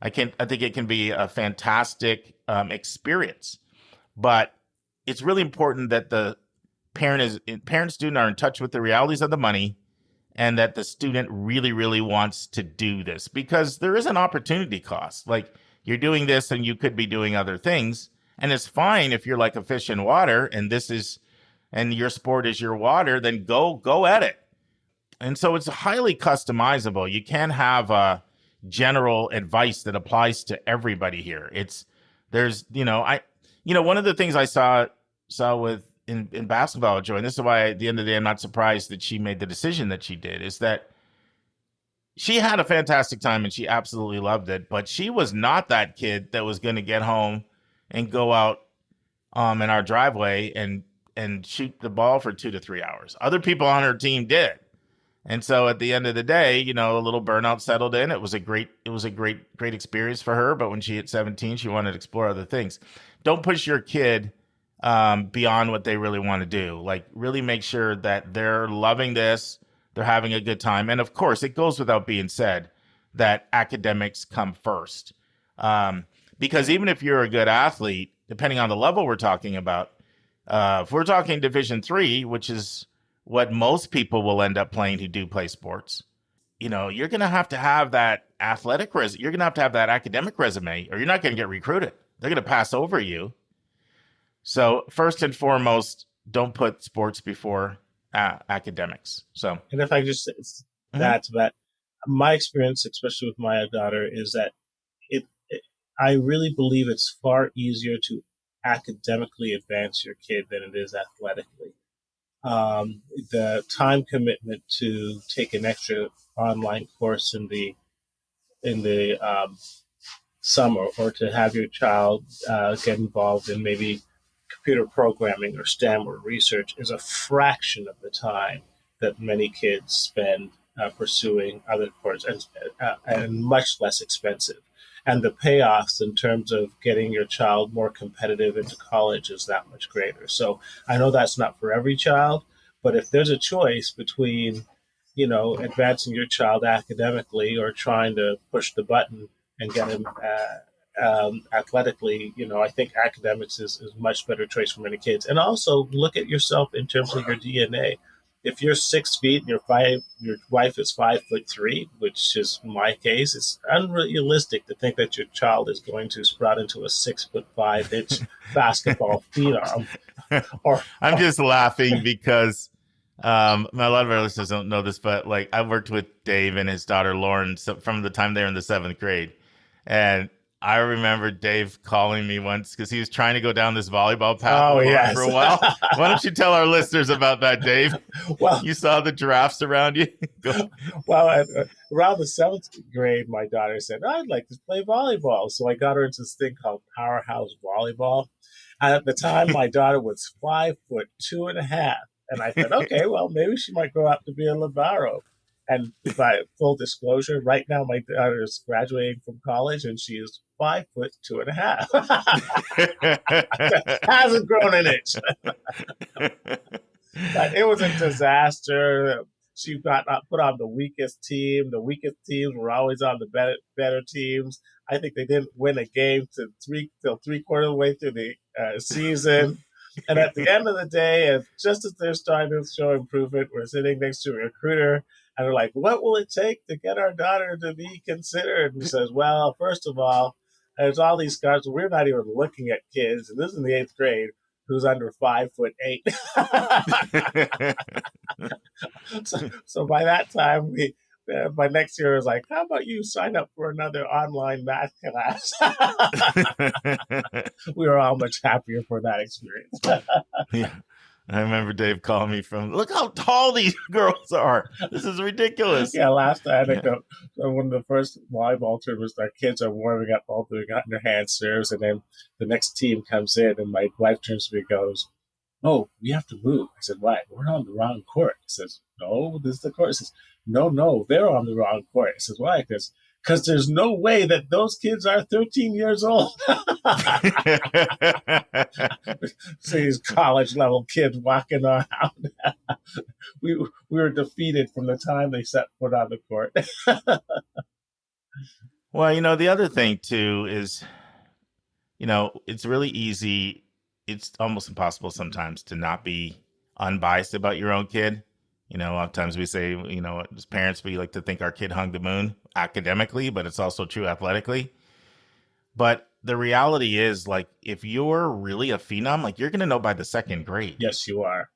I think it can be a fantastic experience. But it's really important that the parent student are in touch with the realities of the money, and that the student really, really wants to do this, because there is an opportunity cost. Like, you're doing this and you could be doing other things. And it's fine if you're like a fish in water and your sport is your water, then go at it. And so it's highly customizable. You can't have general advice that applies to everybody here. One of the things I saw with in basketball, Joy, and this is why at the end of the day I'm not surprised that she made the decision that she did, is that she had a fantastic time and she absolutely loved it, but she was not that kid that was going to get home and go out in our driveway and shoot the ball for 2 to 3 hours. Other people on her team did. And so at the end of the day, you know, a little burnout settled in. It was a great experience for her. But when she hit 17, she wanted to explore other things. Don't push your kid beyond what they really want to do. Like, really make sure that they're loving this, they're having a good time. And of course, it goes without being said that academics come first. Because even if you're a good athlete, depending on the level we're talking about, if we're talking Division III, which is what most people will end up playing who do play sports, you know, you're going to have that you're going to have that academic resume, or you're not going to get recruited. They're going to pass over you. So first and foremost, don't put sports before academics. So, and if I just add to that, my experience, especially with my daughter, is that I really believe it's far easier to academically advance your kid than it is athletically. The time commitment to take an extra online course in the summer, or to have your child get involved in maybe computer programming or STEM or research, is a fraction of the time that many kids spend pursuing other courses, and much less expensive. And the payoffs in terms of getting your child more competitive into college is that much greater. So I know that's not for every child, but if there's a choice between, you know, advancing your child academically or trying to push the button and get him athletically, you know, I think academics is a much better choice for many kids. And also look at yourself in terms of your DNA. If you're 6 feet and your wife is 5'3", which is my case, it's unrealistic to think that your child is going to sprout into a 6'5" basketball phenom. I'm just laughing because a lot of our listeners don't know this, but like, I worked with Dave and his daughter Lauren from the time they were in the 7th grade, and I remember Dave calling me once because he was trying to go down this volleyball path Oh, with Lauren yes. for a while. Why don't you tell our listeners about that, Dave? Well, You saw the giraffes around you? Go. around the seventh grade, my daughter said, I'd like to play volleyball. So I got her into this thing called Powerhouse Volleyball. And at the time, my daughter was 5'2.5". And I thought, okay, well, maybe she might grow up to be a libero. And by full disclosure, right now my daughter is graduating from college and she is 5'2.5". Hasn't grown an inch. But it was a disaster. She got put on the weakest team. The weakest teams were always on the better teams. I think they didn't win a game till three-quarters of the way through the season. And at the end of the day, just as they're starting to show improvement, we're sitting next to a recruiter, and we're like, what will it take to get our daughter to be considered? And he says, well, first of all, there's all these guys. We're not even looking at kids, and this is in the 8th grade, who's under 5'8". So by that time, by next year, it was like, how about you sign up for another online math class? We were all much happier for that experience. Yeah. I remember Dave calling me from, look how tall these girls are. This is ridiculous. Yeah, last anecdote. So one of the first volleyball tournaments, our kids are warming up, all doing underhand serves, and then the next team comes in, and my wife turns to me and goes, oh, we have to move. I said, why? We're on the wrong court. He says, no, this is the court. He says, no, they're on the wrong court. I says, why? Because there's no way that those kids are 13 years old. So these college level kids walking around. we were defeated from the time they set foot on the court. Well, the other thing too is, it's really easy. It's almost impossible sometimes to not be unbiased about your own kid. Oftentimes we say, as parents, we like to think our kid hung the moon academically, but it's also true athletically. But the reality is, like, if you're really a phenom, like, you're going to know by the second grade. Yes, you are.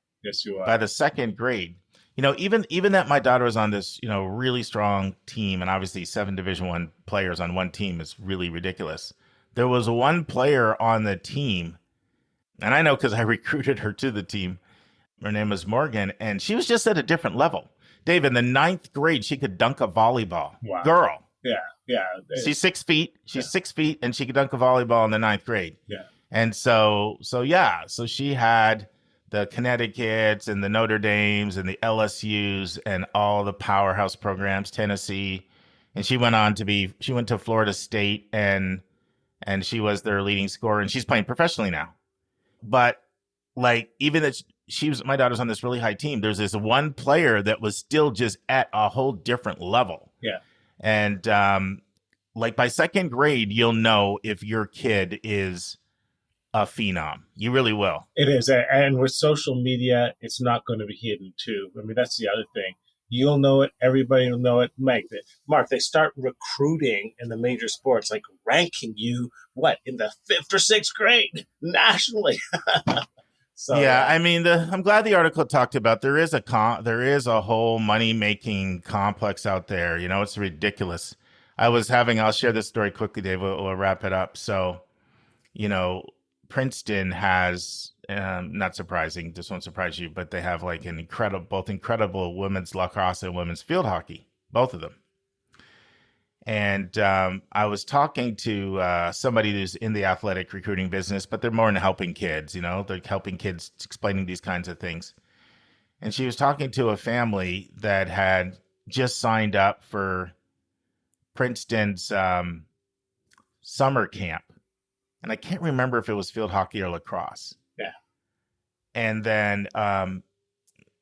By the second grade. Even that my daughter was on this, really strong team, and obviously 7 Division I players on one team is really ridiculous. There was one player on the team, and I know because I recruited her to the team. Her name was Morgan, and she was just at a different level. Dave, in the 9th grade, she could dunk a volleyball. Wow. Girl. Yeah. She's 6 feet. She's 6 feet, and she could dunk a volleyball in the 9th grade. Yeah. And so she had the Connecticut's and the Notre Dames and the LSU's and all the powerhouse programs, Tennessee. And she went to Florida State, and she was their leading scorer, and she's playing professionally now. But like, even that my daughter's on this really high team, there's this one player that was still just at a whole different level. Yeah. And like by second grade, you'll know if your kid is a phenom. You really will. It is. And with social media, it's not going to be hidden too. I mean, that's the other thing. You'll know it. Everybody will know it. Mark, they start recruiting in the major sports, like ranking you, in the 5th or 6th grade nationally. So, yeah, I mean, I'm glad the article talked about there is a whole money-making complex out there. It's ridiculous. I'll share this story quickly, Dave. We'll wrap it up. So, Princeton has, not surprising, this won't surprise you, but they have like both incredible women's lacrosse and women's field hockey, both of them. And I was talking to somebody who's in the athletic recruiting business, but they're more into helping kids, they're helping kids, explaining these kinds of things. And she was talking to a family that had just signed up for Princeton's summer camp. And I can't remember if it was field hockey or lacrosse. Yeah. And then,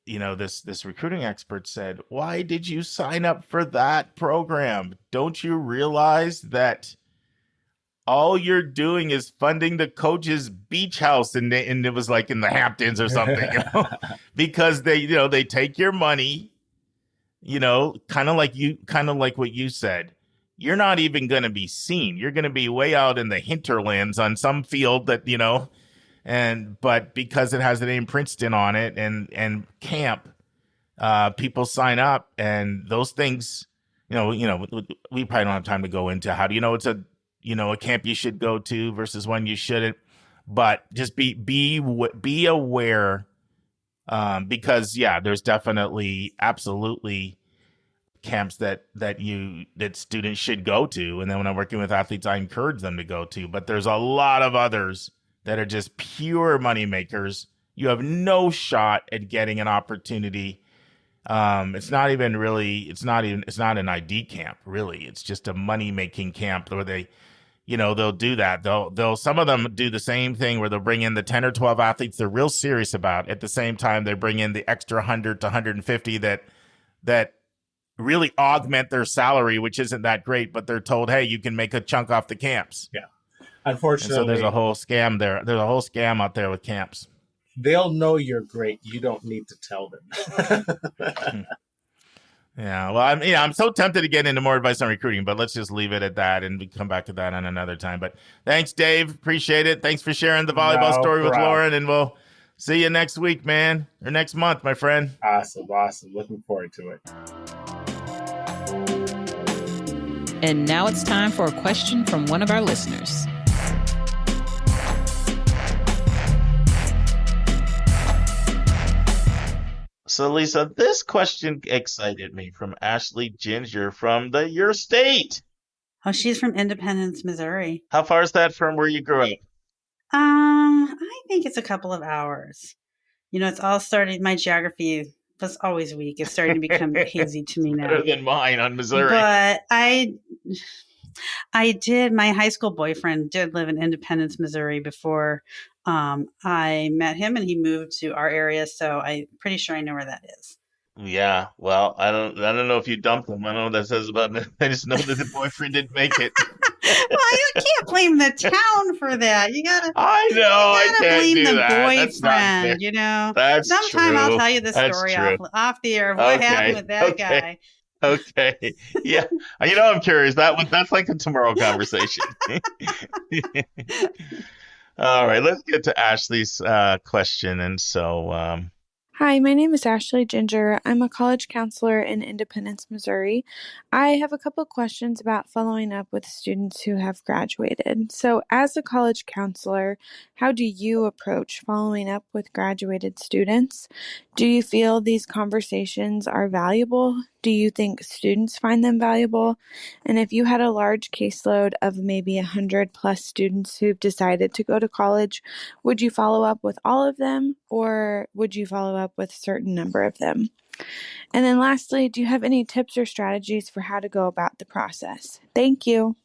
this recruiting expert said, why did you sign up for that program? Don't you realize that all you're doing is funding the coach's beach house? And it was like in the Hamptons or something, because they take your money, kind of like what you said. You're not even going to be seen. You're going to be way out in the hinterlands on some field that, but because it has the name Princeton on it and camp, people sign up, and those things, we probably don't have time to go into how do you know it's a a camp you should go to versus one you shouldn't. But just be aware, because there's definitely absolutely camps that students should go to, and then when I'm working with athletes, I encourage them to go to. But there's a lot of others that are just pure money makers. You have no shot at getting an opportunity. It's not an ID camp, really. It's just a money making camp where they'll do that. Some of them do the same thing where they'll bring in the 10 or 12 athletes they're real serious about. At the same time, they bring in the extra 100 to 150 that really augment their salary, which isn't that great, but they're told, hey, you can make a chunk off the camps. Yeah. Unfortunately. And so there's a whole scam there. There's a whole scam out there with camps. They'll know you're great. You don't need to tell them. Yeah, well, I'm so tempted to get into more advice on recruiting, but let's just leave it at that, and we come back to that on another time. But thanks, Dave. Appreciate it. Thanks for sharing the volleyball story with Lauren, and we'll see you next week, man, or next month, my friend. Awesome. Looking forward to it. And now it's time for a question from one of our listeners. So, Lisa, this question excited me from Ashley Ginger from your state. Oh, she's from Independence, Missouri. How far is that from where you grew up? I think it's a couple of hours. It's all starting. My geography was always weak. It's starting to become hazy to me now. Better than mine on Missouri. But I did. My high school boyfriend did live in Independence, Missouri before I met him, and he moved to our area. So I'm pretty sure I know where that is. Yeah. Well, I don't know if you dumped him. I don't know what that says about me. I just know that the boyfriend didn't make it. Well, you can't blame the town for that. I know. I can't blame do the that. boyfriend. That's sometime true. I'll tell you the story off the air of what happened with that guy. Okay. Yeah. I'm curious. That's like a tomorrow conversation. All right. Let's get to Ashley's question. And so, Hi, my name is Ashley Ginger. I'm a college counselor in Independence, Missouri. I have a couple questions about following up with students who have graduated. So, as a college counselor, how do you approach following up with graduated students? Do you feel these conversations are valuable? Do you think students find them valuable? And if you had a large caseload of maybe 100 plus students who've decided to go to college, would you follow up with all of them, or would you follow up with a certain number of them? And then lastly, do you have any tips or strategies for how to go about the process? Thank you.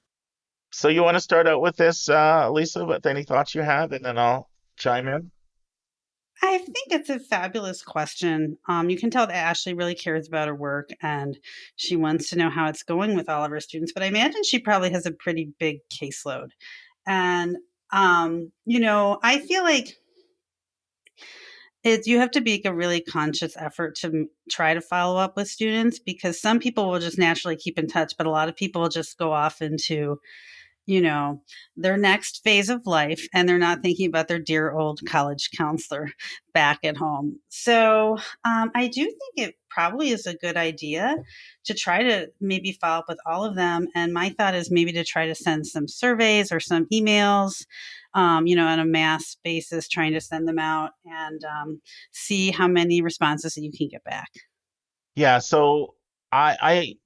So you want to start out with this, Lisa, with any thoughts you have, and then I'll chime in? I think it's a fabulous question. You can tell that Ashley really cares about her work, and she wants to know how it's going with all of her students. But I imagine she probably has a pretty big caseload. And, I feel like you have to make a really conscious effort to try to follow up with students, because some people will just naturally keep in touch, but a lot of people will just go off into their next phase of life, and they're not thinking about their dear old college counselor back at home. So I do think it probably is a good idea to try to maybe follow up with all of them. And my thought is maybe to try to send some surveys or some emails, on a mass basis, trying to send them out and see how many responses that you can get back. Yeah. So I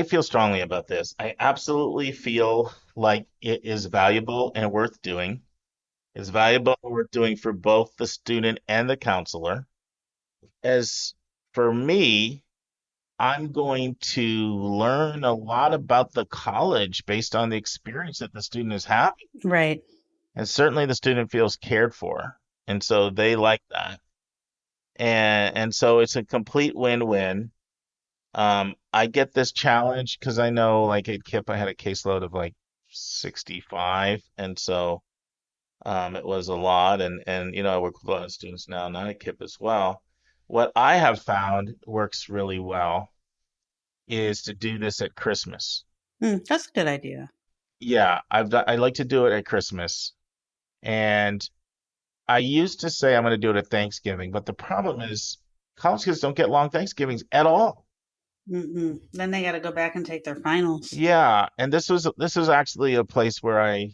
feel strongly about this. I absolutely feel like it is valuable and worth doing. It's valuable and worth doing for both the student and the counselor. As for me, I'm going to learn a lot about the college based on the experience that the student is having. Right. And certainly the student feels cared for. And so they like that. And so it's a complete win-win. I get this challenge because I know, like at KIP, I had a caseload of like 65, and so it was a lot. And I work with a lot of students now, not at KIP as well. What I have found works really well is to do this at Christmas. That's a good idea. Yeah, I like to do it at Christmas, and I used to say I'm going to do it at Thanksgiving, but the problem is college kids don't get long Thanksgivings at all. Then they got to go back and take their finals. Yeah, and this was actually a place where I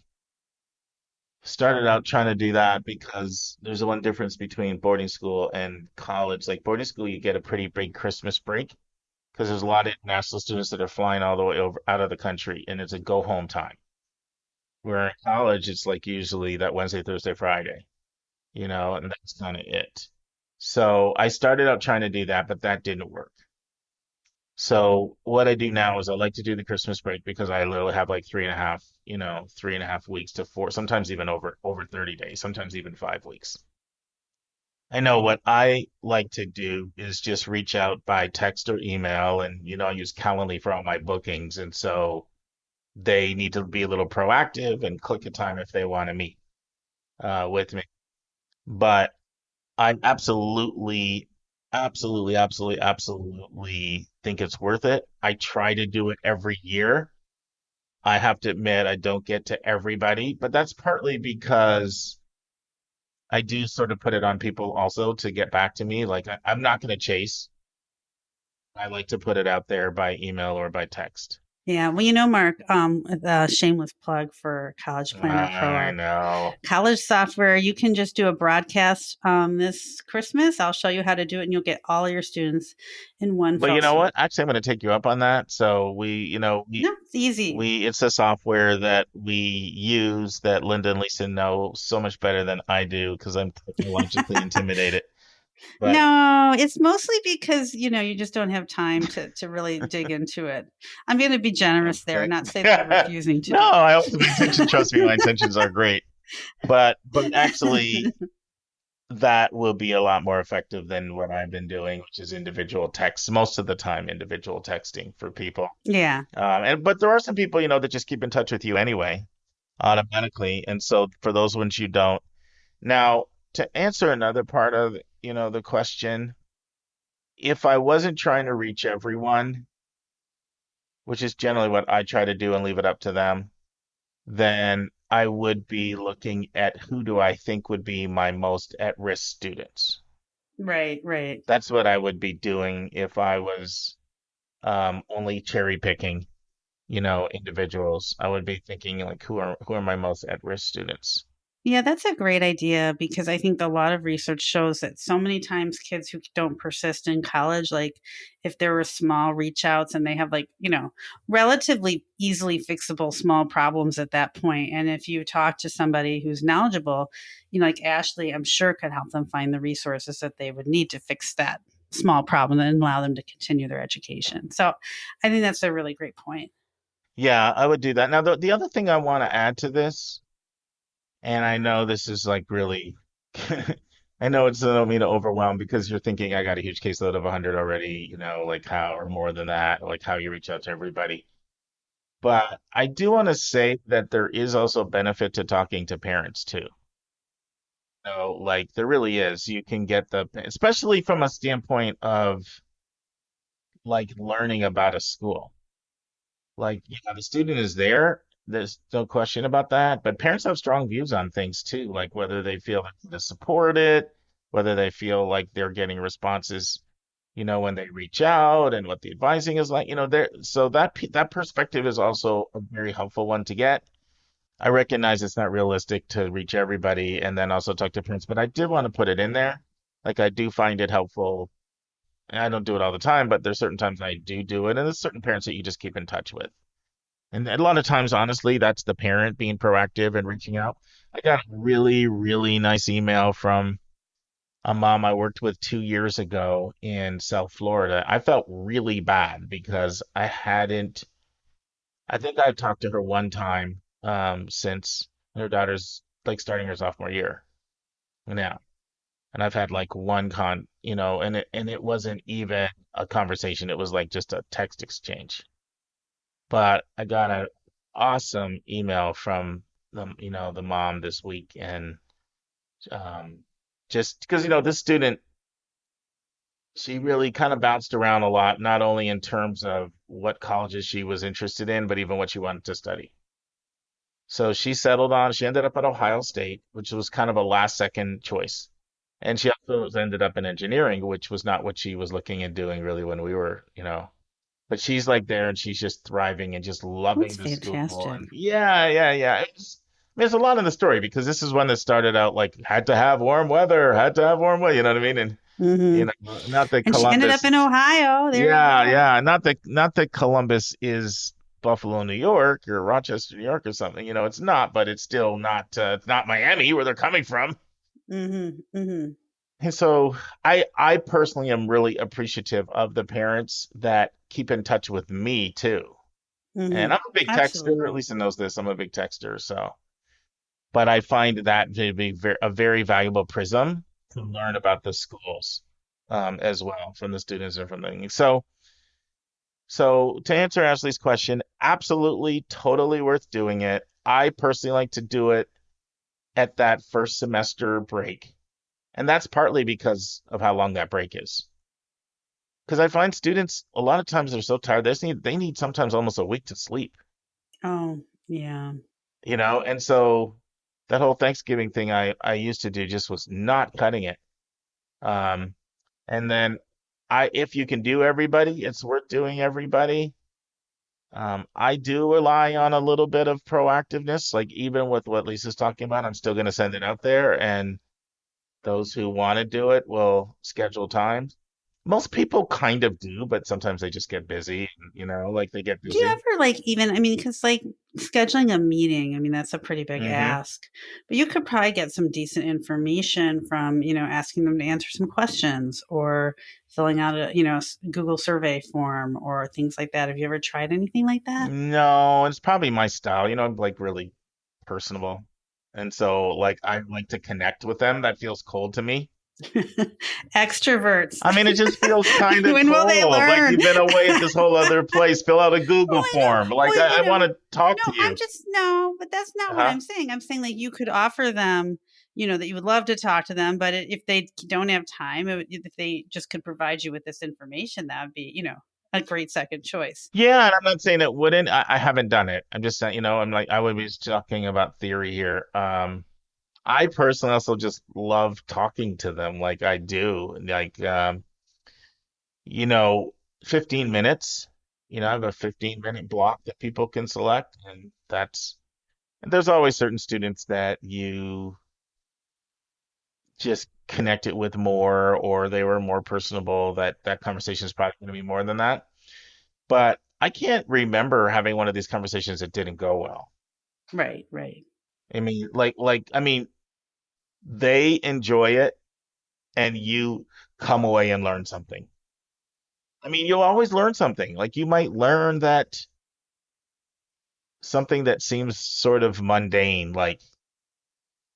started out trying to do that because there's one difference between boarding school and college. Like boarding school, you get a pretty big Christmas break because there's a lot of international students that are flying all the way over out of the country, and it's a go home time. Where in college, it's like usually that Wednesday, Thursday, Friday, and that's kind of it. So I started out trying to do that, but that didn't work. So what I do now is I like to do the Christmas break because I literally have like 3.5 weeks to four, sometimes even over 30 days, sometimes even 5 weeks. I know what I like to do is just reach out by text or email, and I use Calendly for all my bookings, and so they need to be a little proactive and click a time if they want to meet with me. But I absolutely, absolutely, absolutely, absolutely think it's worth it. I try to do it every year. I have to admit, I don't get to everybody, but that's partly because I do sort of put it on people also to get back to me. Like, I'm not going to chase. I like to put it out there by email or by text. Yeah, well, Mark, the shameless plug for College Planner Pro, I our know. college software. You can just do a broadcast this Christmas. I'll show you how to do it, and you'll get all your students in one But fell you know swoop. what? Actually, I'm going to take you up on that. So No, it's easy. it's a software that we use that Linda and Lisa know so much better than I do because I'm technologically intimidated. But No, it's mostly because, you just don't have time to really dig into it. I'm going to be generous there and okay. not say that I'm refusing to No, do I always have intention. Trust me, my intentions are great. But actually, it. that will be a lot more effective than what I've been doing, which is individual text. Most of the time, individual texting for people. Yeah. But there are some people, that just keep in touch with you anyway, automatically. And so for those ones you don't. Now, to answer another part of, the question, if I wasn't trying to reach everyone, which is generally what I try to do and leave it up to them, then I would be looking at who do I think would be my most at-risk students. Right, right. That's what I would be doing if I was only cherry picking, individuals. I would be thinking like who are my most at-risk students. Yeah, that's a great idea because I think a lot of research shows that so many times kids who don't persist in college, like if there were small reach outs and they have like, relatively easily fixable small problems at that point. And if you talk to somebody who's knowledgeable, like Ashley, I'm sure could help them find the resources that they would need to fix that small problem and allow them to continue their education. So I think that's a really great point. Yeah, I would do that. Now, the other thing I want to add to this, and I know this is like really, I know it's I don't mean to overwhelm because you're thinking I got a huge caseload of 100 already, like how, or more than that, like how you reach out to everybody. But I do want to say that there is also benefit to talking to parents too. Like there really is. You can get especially from a standpoint of like learning about a school. Like, the student is there. There's no question about that. But parents have strong views on things too, like whether they feel like they're supported, whether they feel like they're getting responses, when they reach out and what the advising is like, there. So that perspective is also a very helpful one to get. I recognize it's not realistic to reach everybody and then also talk to parents, but I did want to put it in there. Like I do find it helpful. And I don't do it all the time, but there's certain times I do it, and there's certain parents that you just keep in touch with. And a lot of times, honestly, that's the parent being proactive and reaching out. I got a really, really nice email from a mom I worked with 2 years ago in South Florida. I felt really bad because I think I've talked to her one time since her daughter's like starting her sophomore year now. And I've had like one and it wasn't even a conversation. It was like just a text exchange. But I got an awesome email from the mom this week, and um, just because this student, she really kind of bounced around a lot, not only in terms of what colleges she was interested in, but even what she wanted to study. So she ended up at Ohio State, which was kind of a last second choice. And she also ended up in engineering, which was not what she was looking at doing really when we were. but she's like there and she's just thriving and just loving That's the school. fantastic. And yeah. There's a lot in the story because this is one that started out like had to have warm weather, had to have warm weather. You know what I mean? And Hmm. not that And she ended up Columbus. in Ohio. There you go. Yeah. Not that Columbus is Buffalo, New York, or Rochester, New York, or something. It's not, but it's still not. It's not Miami where they're coming from. Hmm. Hmm. And so I personally am really appreciative of the parents that keep in touch with me too. Hmm. And I'm a big texter. Absolutely. Lisa knows this. I'm a big texter. So, but I find that to be a very valuable prism to learn about the schools as well from the students and from the so to answer Ashley's question, absolutely, totally worth doing it. I personally like to do it at that first semester break. And that's partly because of how long that break is. Because I find students a lot of times they're so tired they need sometimes almost a week to sleep, Oh, yeah. and so that whole Thanksgiving thing I used to do just was not cutting it. Um, and then if you can do everybody, it's worth doing everybody. I do rely on a little bit of proactiveness, like even with what Lisa's talking about, I'm still going to send it out there, and those who want to do it will schedule time. Most people kind of do, but sometimes they just get busy, like they get Do you busy. ever because scheduling a meeting, that's a pretty big Hmm. ask, but you could probably get some decent information from, asking them to answer some questions or filling out a Google survey form or things like that. Have you ever tried anything like that? No, it's probably my style, I'm like really personable. And so like I like to connect with them. That feels cold to me. Extroverts. I mean, it just feels kind of When will they cold. Like learn? you've been away at this whole other place. Fill out a Well, Google I know. form. Like Well, I want to talk no, to you. no, but that's not what Uh-huh. I'm saying. I'm saying like you could offer them, that you would love to talk to them, but if they don't have time, if they just could provide you with this information, that would be, a great second choice. Yeah, and I'm not saying it wouldn't. I haven't done it. I'm just saying, I'm like I would be talking about theory here. I personally also just love talking to them like I do. Like you know, 15 minutes. I have a 15-minute block that people can select, and there's always certain students that you just connect it with more, or they were more personable. That conversation is probably going to be more than that. But I can't remember having one of these conversations that didn't go well. Right, right. I mean, I mean, they enjoy it, and you come away and learn something. I mean, you'll always learn something. Like you might learn that something that seems sort of mundane, like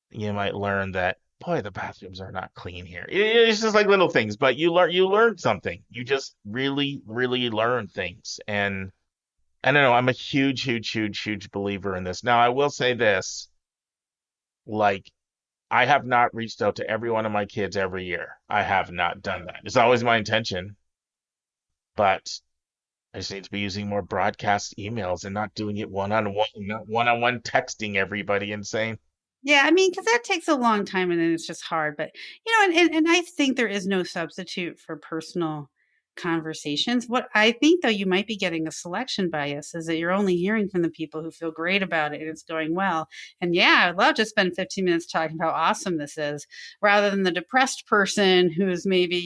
you might learn that, boy, the bathrooms are not clean here. It's just like little things, but you learn something. You just really, really learn things. And I don't know, I'm a huge, huge, huge, huge believer in this. Now, I will say this, like I have not reached out to every one of my kids every year. I have not done that. It's always my intention, but I just need to be using more broadcast emails and not doing it one-on-one, not one-on-one texting everybody and saying, Yeah, because that takes a long time and then it's just hard. But, and I think there is no substitute for personal conversations. What I think, though, you might be getting a selection bias is that you're only hearing from the people who feel great about it and it's going well. And yeah, I'd love to spend 15 minutes talking about how awesome this is rather than the depressed person who's maybe,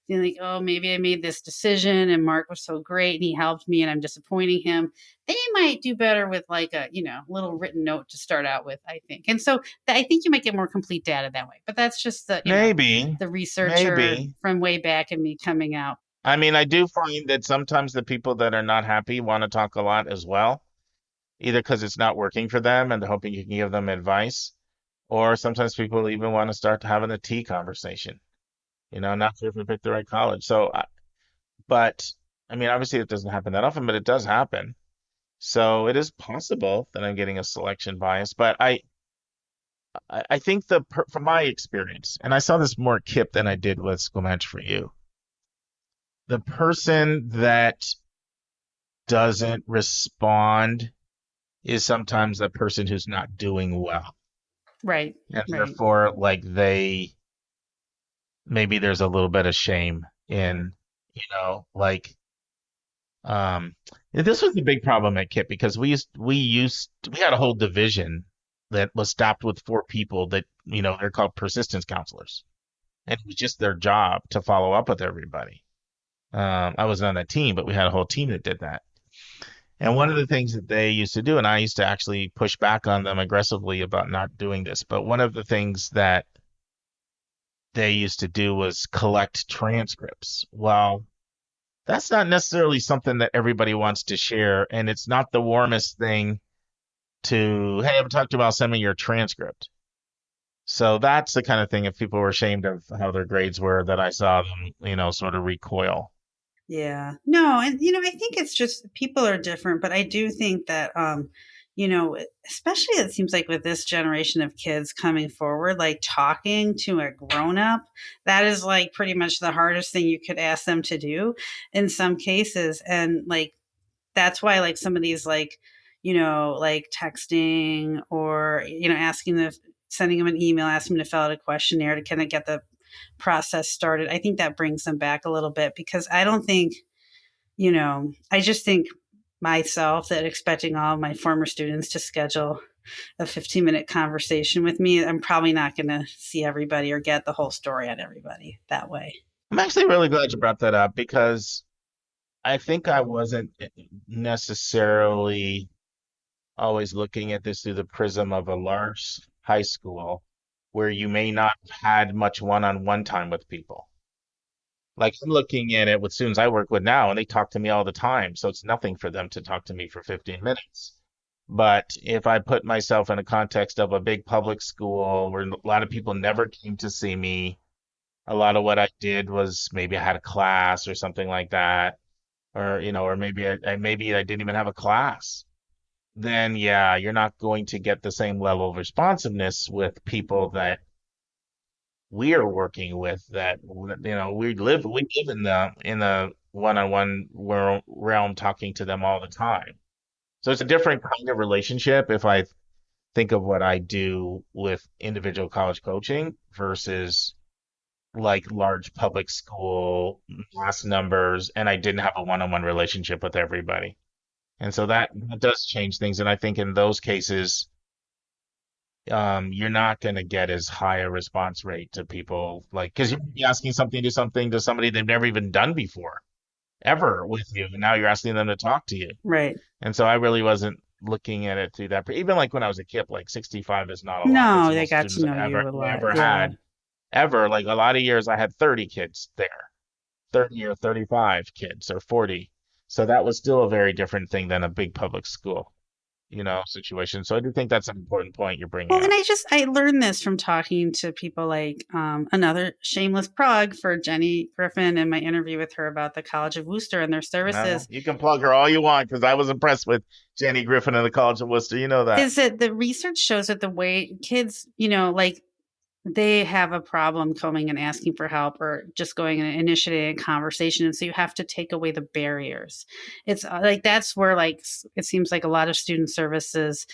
feeling like, oh, maybe I made this decision and Mark was so great and he helped me and I'm disappointing him. They might do better with like a little written note to start out with, I think. And so I think you might get more complete data that way, but that's just the maybe, the researcher maybe. from way back and me coming out. I mean, I do find that sometimes the people that are not happy want to talk a lot as well, either because it's not working for them and they're hoping you can give them advice, or sometimes people even want to start having a tea conversation, not sure if we picked the right college. But I mean, obviously it doesn't happen that often, but it does happen. So it is possible that I'm getting a selection bias, but I think from my experience, and I saw this more at Kip than I did with School Match for You, the person that doesn't respond is sometimes the person who's not doing well. Right, And right. therefore, like maybe there's a little bit of shame in, like Um, this was a big problem at KIP because we had a whole division that was staffed with 4 people that, they're called persistence counselors. And it was just their job to follow up with everybody. I wasn't on that team, but we had a whole team that did that. And one of the things that they used to do, and I used to actually push back on them aggressively about not doing this, but one of the things that they used to do was collect transcripts. Well, that's not necessarily something that everybody wants to share, and it's not the warmest thing to, hey, I've talked about sending your transcript. So that's the kind of thing, if people were ashamed of how their grades were, that I saw them, sort of recoil. Yeah. No, and I think it's just people are different, but I do think that especially it seems like with this generation of kids coming forward, like talking to a grown up, that is like pretty much the hardest thing you could ask them to do in some cases. And like that's why like some of these like, like texting or, asking the sending them an email, asking them to fill out a questionnaire to kind of get the process started. I think that brings them back a little bit because I don't think, I just think myself that expecting all of my former students to schedule a 15-minute conversation with me, I'm probably not going to see everybody or get the whole story on everybody that way. I'm actually really glad you brought that up because I think I wasn't necessarily always looking at this through the prism of a large high school where you may not have had much one-on-one time with people. Like I'm looking at it with students I work with now, and they talk to me all the time. So it's nothing for them to talk to me for 15 minutes. But if I put myself in a context of a big public school where a lot of people never came to see me, a lot of what I did was maybe I had a class or something like that, or maybe maybe I didn't even have a class. Then yeah, you're not going to get the same level of responsiveness with people that we are working with that we live in the one-on-one realm talking to them all the time. So it's a different kind of relationship if I think of what I do with individual college coaching versus like large public school mass numbers, and I didn't have a one-on-one relationship with everybody. And so that does change things. And I think in those cases, you're not going to get as high a response rate to people like because you're asking something to somebody they've never even done before, ever with you, and now you're asking them to talk to you. Right. And so I really wasn't looking at it through that. Even like when I was a kid, like 65 is not a lot. That's No, the they most got to students know I you ever a lot. ever Yeah. had. Ever. Like a lot of years I had 30 kids there, 30 or 35 kids or 40. So that was still a very different thing than a big public school, situation. So I do think that's an important point you're bringing Well, and up. I learned this from talking to people like another shameless plug for Jenny Griffin and my interview with her about the College of Worcester and their services. You can plug her all you want because I was impressed with Jenny Griffin and the College of Worcester. You know that. Is that the research shows that the way kids, like they have a problem coming and asking for help or just going and initiating a conversation. And so you have to take away the barriers. It's like that's where like it seems like a lot of student services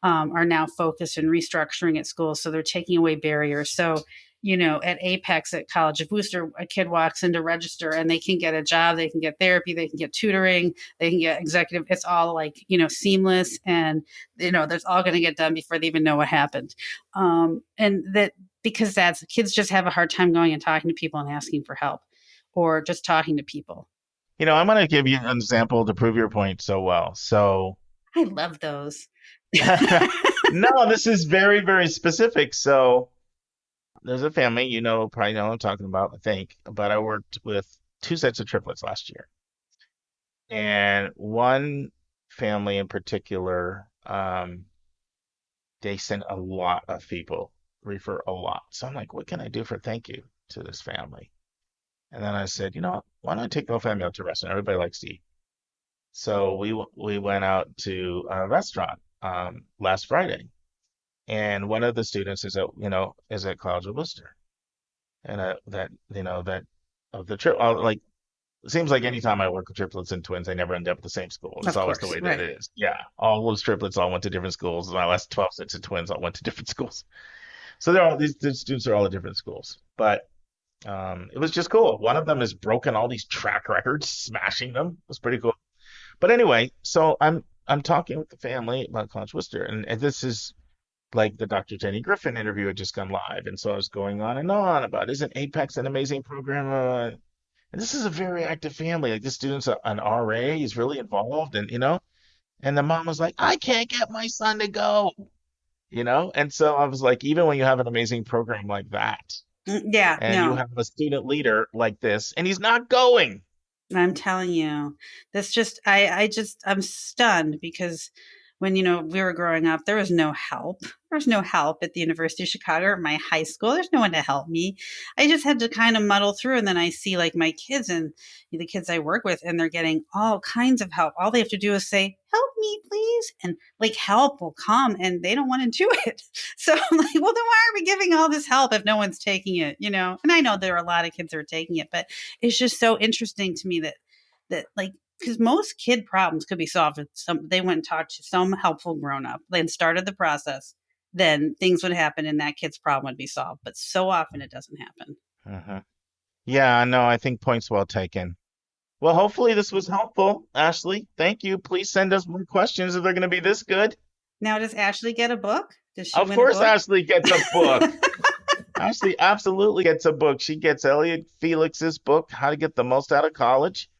are now focused in restructuring at schools. So they're taking away barriers. So, at Apex at College of Worcester, a kid walks in to register and they can get a job, they can get therapy, they can get tutoring, they can get executive. It's all like, seamless and, that's all going to get done before they even know what happened. And that because that's kids just have a hard time going and talking to people and asking for help or just talking to people. I'm going to give you an example to prove your point so well. So I love those. no, this is very, very specific. So there's a family, probably know what I'm talking about, I think, but I worked with 2 sets of triplets last year. And one family in particular, they sent a lot of people, refer a lot. So I'm like, what can I do for thank you to this family? And then I said, why don't I take the whole family out to a restaurant? Everybody likes to eat. So we went out to a restaurant last Friday, and one of the students is at College of Worcester, and that of the trip, like it seems like anytime I work with triplets and twins, they never end up at the same school. It's Of always the course, way right. that it is. Yeah, all those triplets all went to different schools. My last 12 sets of twins all went to different schools. So the students are all at different schools, but it was just cool. One of them has broken all these track records, smashing them. It was pretty cool. But anyway, so I'm talking with the family about College Worcester, and this is like the Dr. Jenny Griffin interview had just gone live, and so I was going on and on about isn't Apex an amazing program? And this is a very active family. Like this student's an RA, he's really involved, and and the mom was like, I can't get my son to go, and so I was like, even when you have an amazing program like that, Yeah, and you no. have a student leader like this, and he's not going. I'm telling you, this just, I'm stunned because when, we were growing up, there was no help. There was no help at the University of Chicago or my high school. There's no one to help me. I just had to kind of muddle through. And then I see like my kids and the kids I work with, and they're getting all kinds of help. All they have to do is say, help me, please. And like help will come, and they don't want to do it. So I'm like, well, then why are we giving all this help if no one's taking it, And I know there are a lot of kids that are taking it, but it's just so interesting to me that like, because most kid problems could be solved if they went and talked to some helpful grown up, then started the process, then things would happen and that kid's problem would be solved. But so often it doesn't happen. Uh-huh. Yeah, no, I think points well taken. Well, hopefully this was helpful, Ashley. Thank you. Please send us more questions if they're going to be this good. Now, does Ashley get a book? Does she Of win course, a book? Ashley gets a book. Ashley absolutely gets a book. She gets Elliot Felix's book, How to Get the Most Out of College.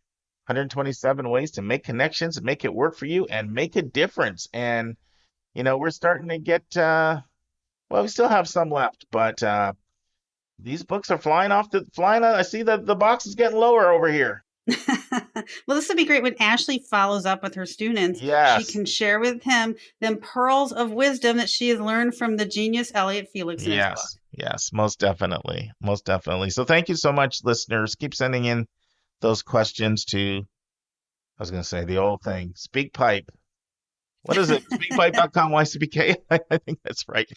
127 Ways to Make Connections, Make It Work for You, and Make a Difference. And, we're starting to get, well, we still have some left, but these books are flying out. I see that the box is getting lower over here. Well, this would be great when Ashley follows up with her students. Yes. She can share with him them pearls of wisdom that she has learned from the genius Elliot Felix in his book. Yes, most definitely. Most definitely. So thank you so much, listeners. Keep sending in those questions to, I was going to say the old thing, SpeakPipe. What is it? SpeakPipe.com, YCBK. I think that's right.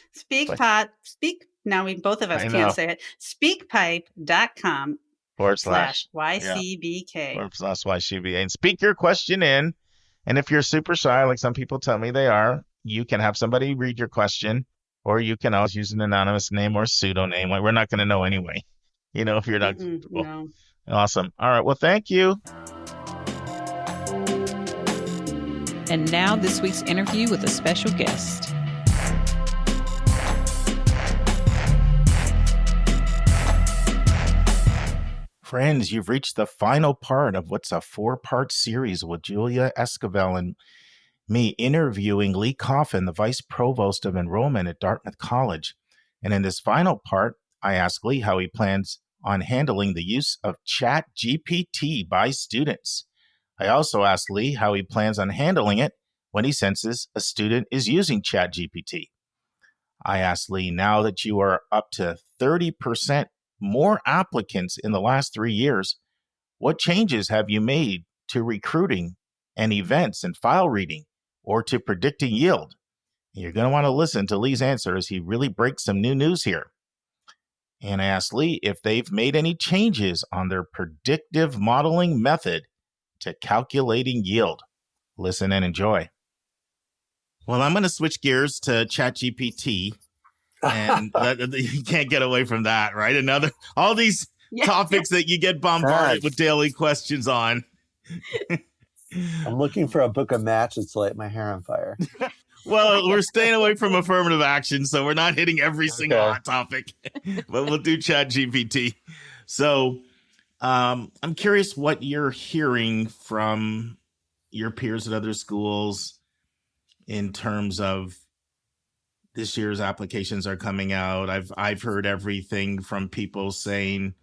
Now both of us can't say it. SpeakPipe.com / YCBK. /YCBK. And speak your question in. And if you're super shy, like some people tell me they are, you can have somebody read your question, or you can always use an anonymous name or pseudonym. We're not going to know anyway, if you're not comfortable. No. Awesome. All right. Well, thank you. And now this week's interview with a special guest. Friends, you've reached the final part of what's a 4-part series with Julia Esquivel and me interviewing Lee Coffin, the Vice Provost of Enrollment at Dartmouth College. And in this final part, I asked Lee how he plans on handling the use of ChatGPT by students. I also asked Lee how he plans on handling it when he senses a student is using ChatGPT. I asked Lee, now that you are up to 30% more applicants in the last 3 years, what changes have you made to recruiting and events and file reading or to predicting yield? And you're going to want to listen to Lee's answer as he really breaks some new news here. And I asked Lee if they've made any changes on their predictive modeling method to calculating yield. Listen and enjoy. Well, I'm going to switch gears to ChatGPT. And you can't get away from that, right? All these topics that you get bombarded with daily questions on. I'm looking for a book of matches to light my hair on fire. Well, we're staying away from affirmative action, so we're not hitting every single hot topic, but we'll do ChatGPT. So I'm curious what you're hearing from your peers at other schools in terms of this year's applications are coming out. I've heard everything from people saying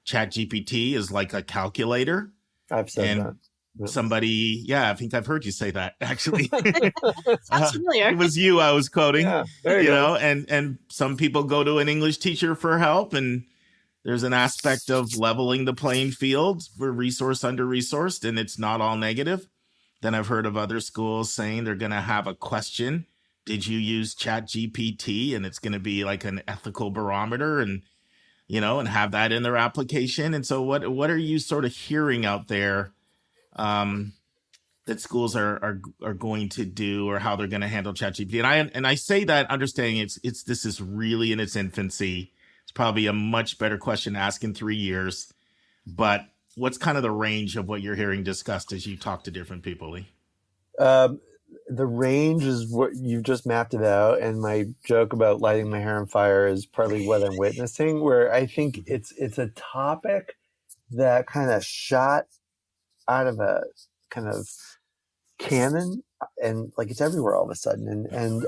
ChatGPT is like a calculator. I've said that. Yep. Somebody, I think I've heard you say that actually. Sounds familiar. It was you I was quoting. Yeah, there you go. And some people go to an English teacher for help, and there's an aspect of leveling the playing field for resource under-resourced, and it's not all negative. Then I've heard of other schools saying they're going to have a question. Did you use ChatGPT? And it's going to be like an ethical barometer and have that in their application. And so what are you sort of hearing out there that schools are going to do, or how they're going to handle ChatGPT? And I say that understanding this is really in its infancy. It's probably a much better question to ask in 3 years. But what's kind of the range of what you're hearing discussed as you talk to different people, Lee? The range is what you've just mapped it out, and my joke about lighting my hair on fire is partly what I'm witnessing, where I think it's a topic that kind of shot out of a kind of canon, and like it's everywhere all of a sudden. And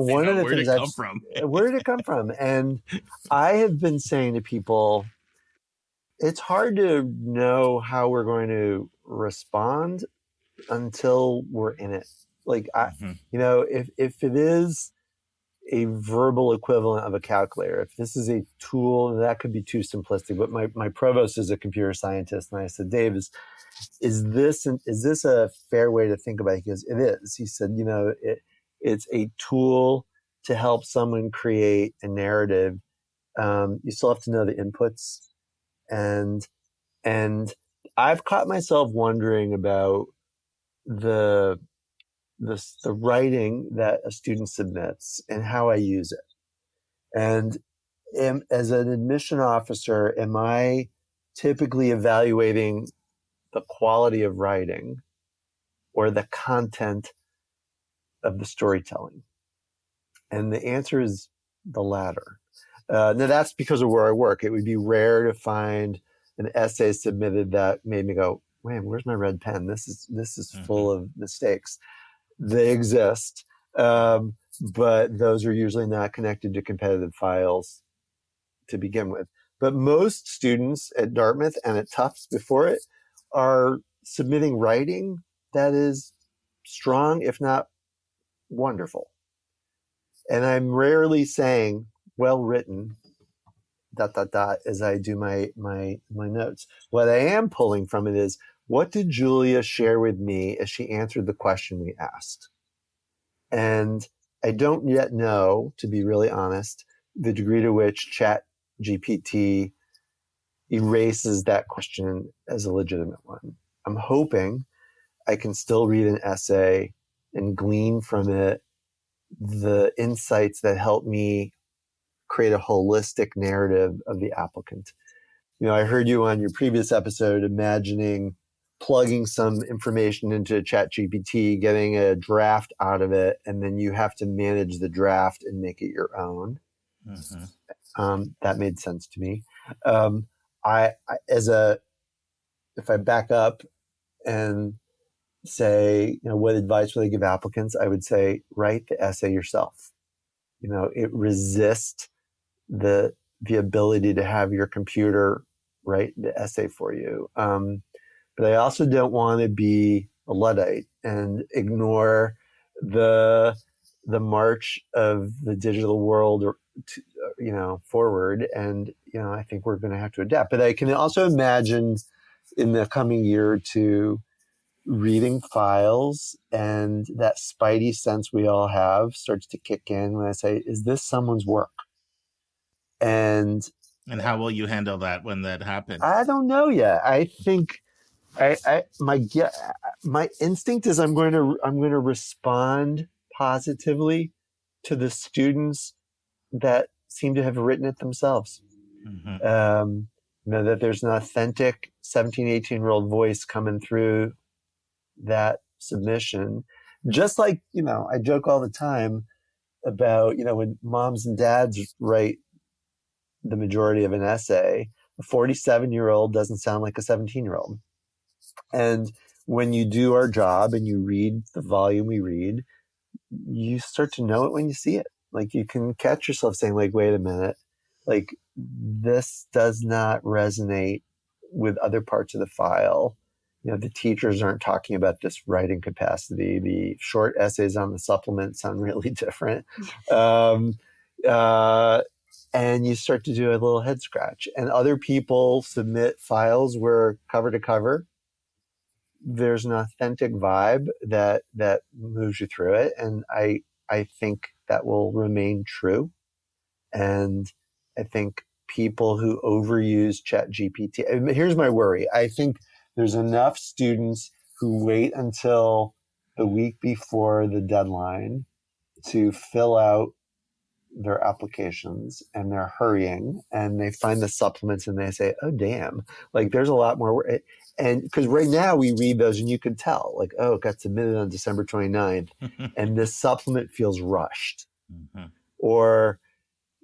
one of the where did things it come from? where did it come from? And I have been saying to people, it's hard to know how we're going to respond until we're in it. Like, if it is a verbal equivalent of a calculator, if this is a tool, that could be too simplistic. But my provost is a computer scientist, and I said, Dave, is this a fair way to think about it? He goes, it is. He said, it's a tool to help someone create a narrative. You still have to know the inputs, and I've caught myself wondering about the writing that a student submits and how I use it. And as an admission officer, am I typically evaluating the quality of writing or the content of the storytelling? And the answer is the latter. Now that's because of where I work. It would be rare to find an essay submitted that made me go, man, where's my red pen? This is full of mistakes. They exist, but those are usually not connected to competitive files to begin with. But most students at Dartmouth and at Tufts before it are submitting writing that is strong, if not wonderful. And I'm rarely saying well written ... as I do my notes. What I am pulling from it is, what did Julia share with me as she answered the question we asked? And I don't yet know, to be really honest, the degree to which ChatGPT erases that question as a legitimate one. I'm hoping I can still read an essay and glean from it the insights that help me create a holistic narrative of the applicant. I heard you on your previous episode imagining plugging some information into ChatGPT, getting a draft out of it, and then you have to manage the draft and make it your own. That made sense to me. If I back up and say, what advice would I give applicants? I would say, write the essay yourself. It resists the ability to have your computer write the essay for you. But I also don't want to be a Luddite and ignore the march of the digital world, forward. And, I think we're going to have to adapt. But I can also imagine in the coming year or two, reading files, and that spidey sense we all have starts to kick in when I say, is this someone's work? And how will you handle that when that happens? I don't know yet. I think my instinct is I'm going to respond positively to the students that seem to have written it themselves. That there's an authentic 17, 18-year-old voice coming through that submission. Just like, I joke all the time about, when moms and dads write the majority of an essay, a 47-year-old doesn't sound like a 17-year-old. And when you do our job and you read the volume we read, you start to know it when you see it. Like, you can catch yourself saying, like, wait a minute, like, this does not resonate with other parts of the file. The teachers aren't talking about this writing capacity. The short essays on the supplement sound really different. And you start to do a little head scratch. And other people submit files where cover to cover, there's an authentic vibe that moves you through it. And I think that will remain true. And I think people who overuse ChatGPT, here's my worry. I think there's enough students who wait until the week before the deadline to fill out their applications and they're hurrying and they find the supplements and they say, oh, damn, like there's a lot more. And because right now we read those and you can tell, like, oh, it got submitted on December 29th and this supplement feels rushed. Or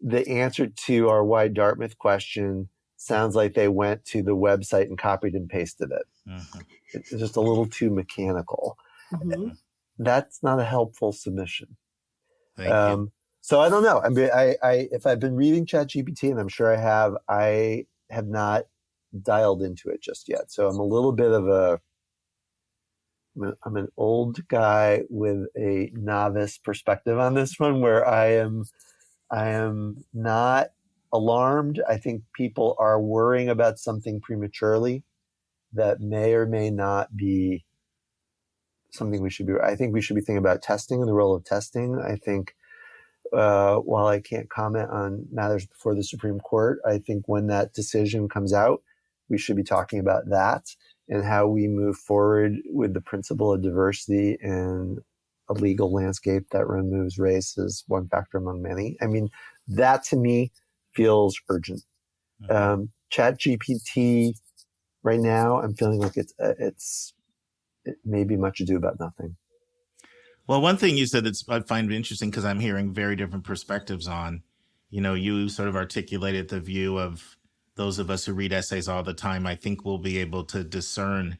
the answer to our why Dartmouth question sounds like they went to the website and copied and pasted it. It's just a little too mechanical. That's not a helpful submission. Thank you. So I don't know. I mean, if I've been reading ChatGPT, and I'm sure I have not dialed into it just yet. So I'm a little bit of I'm an old guy with a novice perspective on this one, where I am not alarmed. I think people are worrying about something prematurely that may or may not be something we should be. I think we should be thinking about testing and the role of testing. I think while I can't comment on matters before the Supreme Court, I think when that decision comes out, we should be talking about that and how we move forward with the principle of diversity in a legal landscape that removes race as one factor among many. I mean, that to me feels urgent. ChatGPT right now, I'm feeling like it may be much ado about nothing. Well, one thing you said that I find interesting, because I'm hearing very different perspectives on, you sort of articulated the view of those of us who read essays all the time. I think we'll be able to discern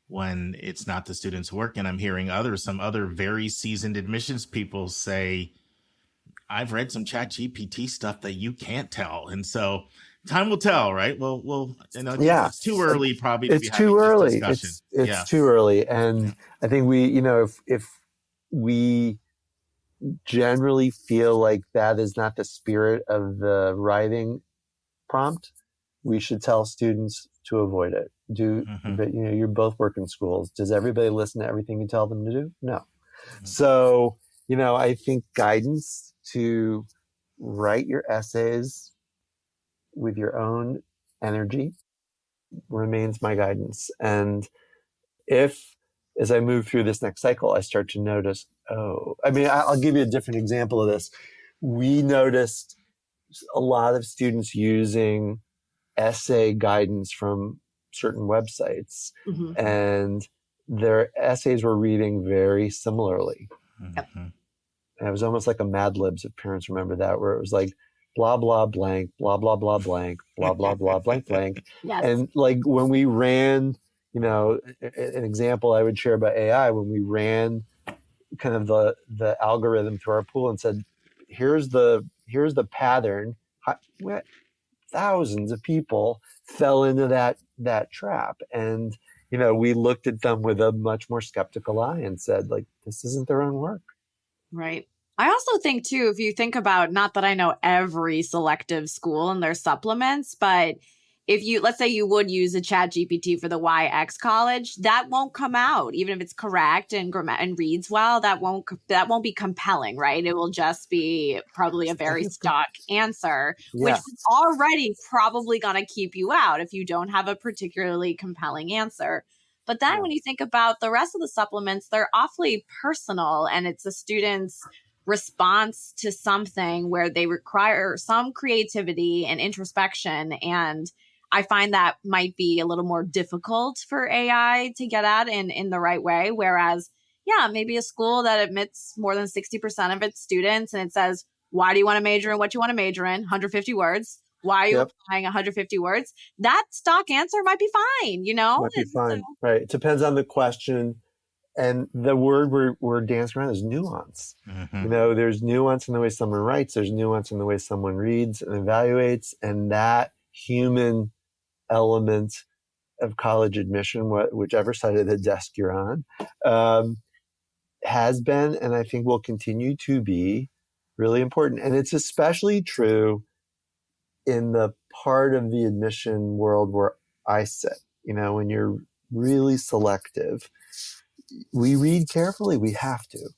when it's not the student's work. And I'm hearing some other very seasoned admissions people say, I've read some ChatGPT stuff that you can't tell. And so time will tell, right? Well, it's too early probably to be having this discussion. It's too early. And I think if we generally feel like that is not the spirit of the writing prompt, we should tell students to avoid it. But you both work in schools. Does everybody listen to everything you tell them to do? No. So, I think guidance to write your essays with your own energy remains my guidance. And if, as I move through this next cycle, I start to notice, I'll give you a different example of this. We noticed a lot of students using essay guidance from certain websites, and their essays were reading very similarly. And it was almost like a Mad Libs, if parents remember that, where it was like, blah, blah, blank, blah, blah, blah, blank, blah, blah, blah, blank, blank. Yes. And like when we ran, an example I would share about AI, when we ran kind of the algorithm through our pool and said, here's the pattern, thousands of people fell into that trap. And, we looked at them with a much more skeptical eye and said, like, this isn't their own work. Right. I also think, too, if you think about, not that I know every selective school and their supplements, but if let's say you would use a ChatGPT for the YX college, that won't come out, even if it's correct and reads well, that won't be compelling, right? It will just be probably a very stock answer, which is already probably going to keep you out if you don't have a particularly compelling answer. But then when you think about the rest of the supplements, they're awfully personal, and it's a student's response to something where they require some creativity and introspection. And I find that might be a little more difficult for AI to get at in the right way. Whereas, maybe a school that admits more than 60% of its students, and it says, why do you want to major in what you want to major in? 150 words. Why are you applying 150 words? That stock answer might be fine, Might be fine, right? It depends on the question. And the word we're dancing around is nuance. There's nuance in the way someone writes. There's nuance in the way someone reads and evaluates. And that human element of college admission, whichever side of the desk you're on, has been, and I think will continue to be, really important. And it's especially true in the part of the admission world where I sit. When you're really selective, we read carefully. We have to.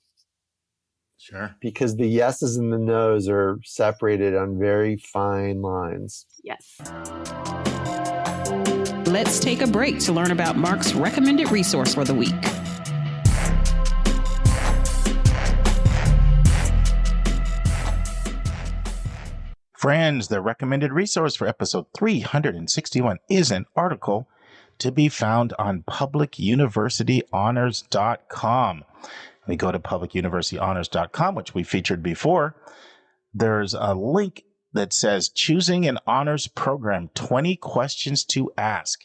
Sure. Because the yeses and the nos are separated on very fine lines. Yes. Let's take a break to learn about Mark's recommended resource for the week. Friends, the recommended resource for episode 361 is an article to be found on publicuniversityhonors.com. We go to publicuniversityhonors.com, which we featured before. There's a link that says choosing an honors program, 20 questions to ask.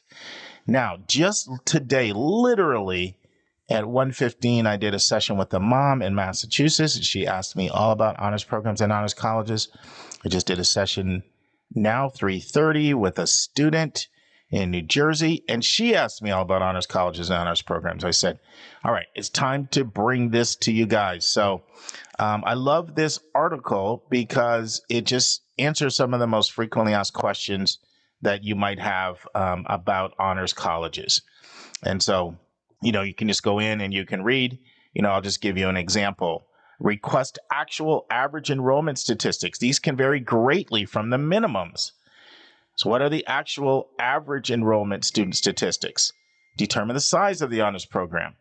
Now, just today, literally at 1:15, I did a session with a mom in Massachusetts. She asked me all about honors programs and honors colleges. I just did a session now, 3:30, with a student in New Jersey, and she asked me all about honors colleges and honors programs. I said, all right, it's time to bring this to you guys. So I love this article because it just answers some of the most frequently asked questions that you might have about honors colleges. And so, you can just go in and you can read. I'll just give you an example. Request actual average enrollment statistics. These can vary greatly from the minimums. So what are the actual average enrollment student statistics? Determine the size of the honors program.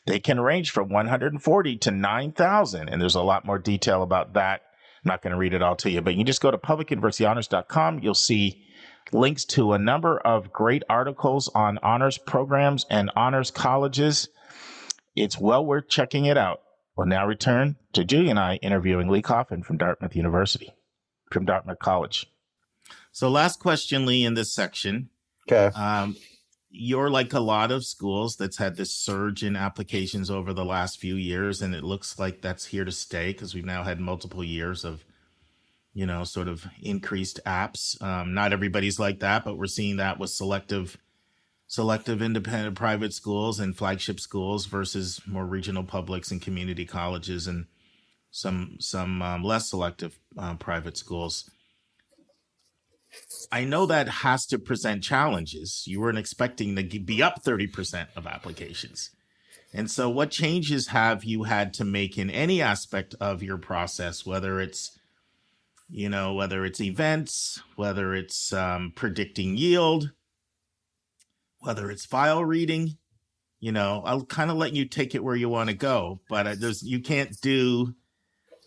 They can range from 140 to 9,000, and there's a lot more detail about that. I'm not going to read it all to you, but you just go to publicuniversityhonors.com. You'll see links to a number of great articles on honors programs and honors colleges. It's well worth checking it out. We'll now return to Julie and I interviewing Lee Coffin from Dartmouth College. So last question, Lee, in this section. Okay. You're like a lot of schools that's had this surge in applications over the last few years, and it looks like that's here to stay because we've now had multiple years of, sort of increased apps. Not everybody's like that, but we're seeing that with selective independent private schools and flagship schools versus more regional publics and community colleges and some less selective private schools. I know that has to present challenges. You weren't expecting to be up 30% of applications. And so what changes have you had to make in any aspect of your process, whether it's events, whether it's predicting yield, whether it's file reading? I'll kind of let you take it where you want to go, but you can't do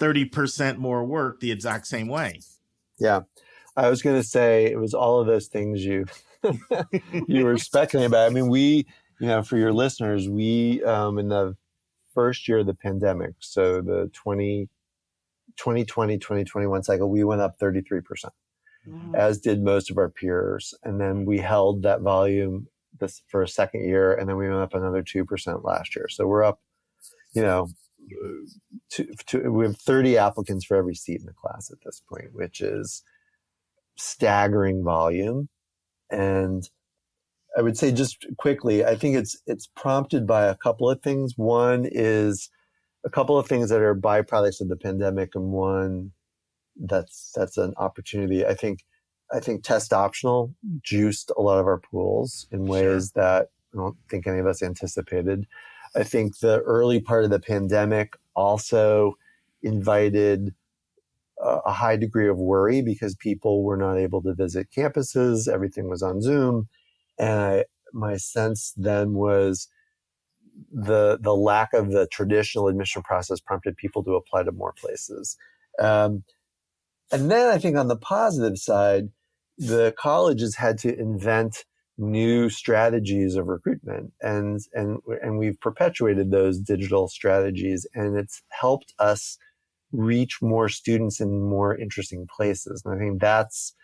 30% more work the exact same way. Yeah. I was going to say it was all of those things you were speculating about. I mean, we, for your listeners, we, in the first year of the pandemic, so the 2020, 2021 cycle, we went up 33%, as did most of our peers. And then we held that volume for a second year, and then we went up another 2% last year. So we're up, we have 30 applicants for every seat in the class at this point, which is staggering volume. And I would say just quickly, I think it's prompted by a couple of things. One is a couple of things that are byproducts of the pandemic, and one that's an opportunity. I think test optional juiced a lot of our pools in ways that I don't think any of us anticipated. I think the early part of the pandemic also invited a high degree of worry because people were not able to visit campuses. Everything was on Zoom. And my sense then was the lack of the traditional admission process prompted people to apply to more places. And then I think on the positive side, the colleges had to invent new strategies of recruitment, and we've perpetuated those digital strategies, and it's helped us reach more students in more interesting places. And I think that's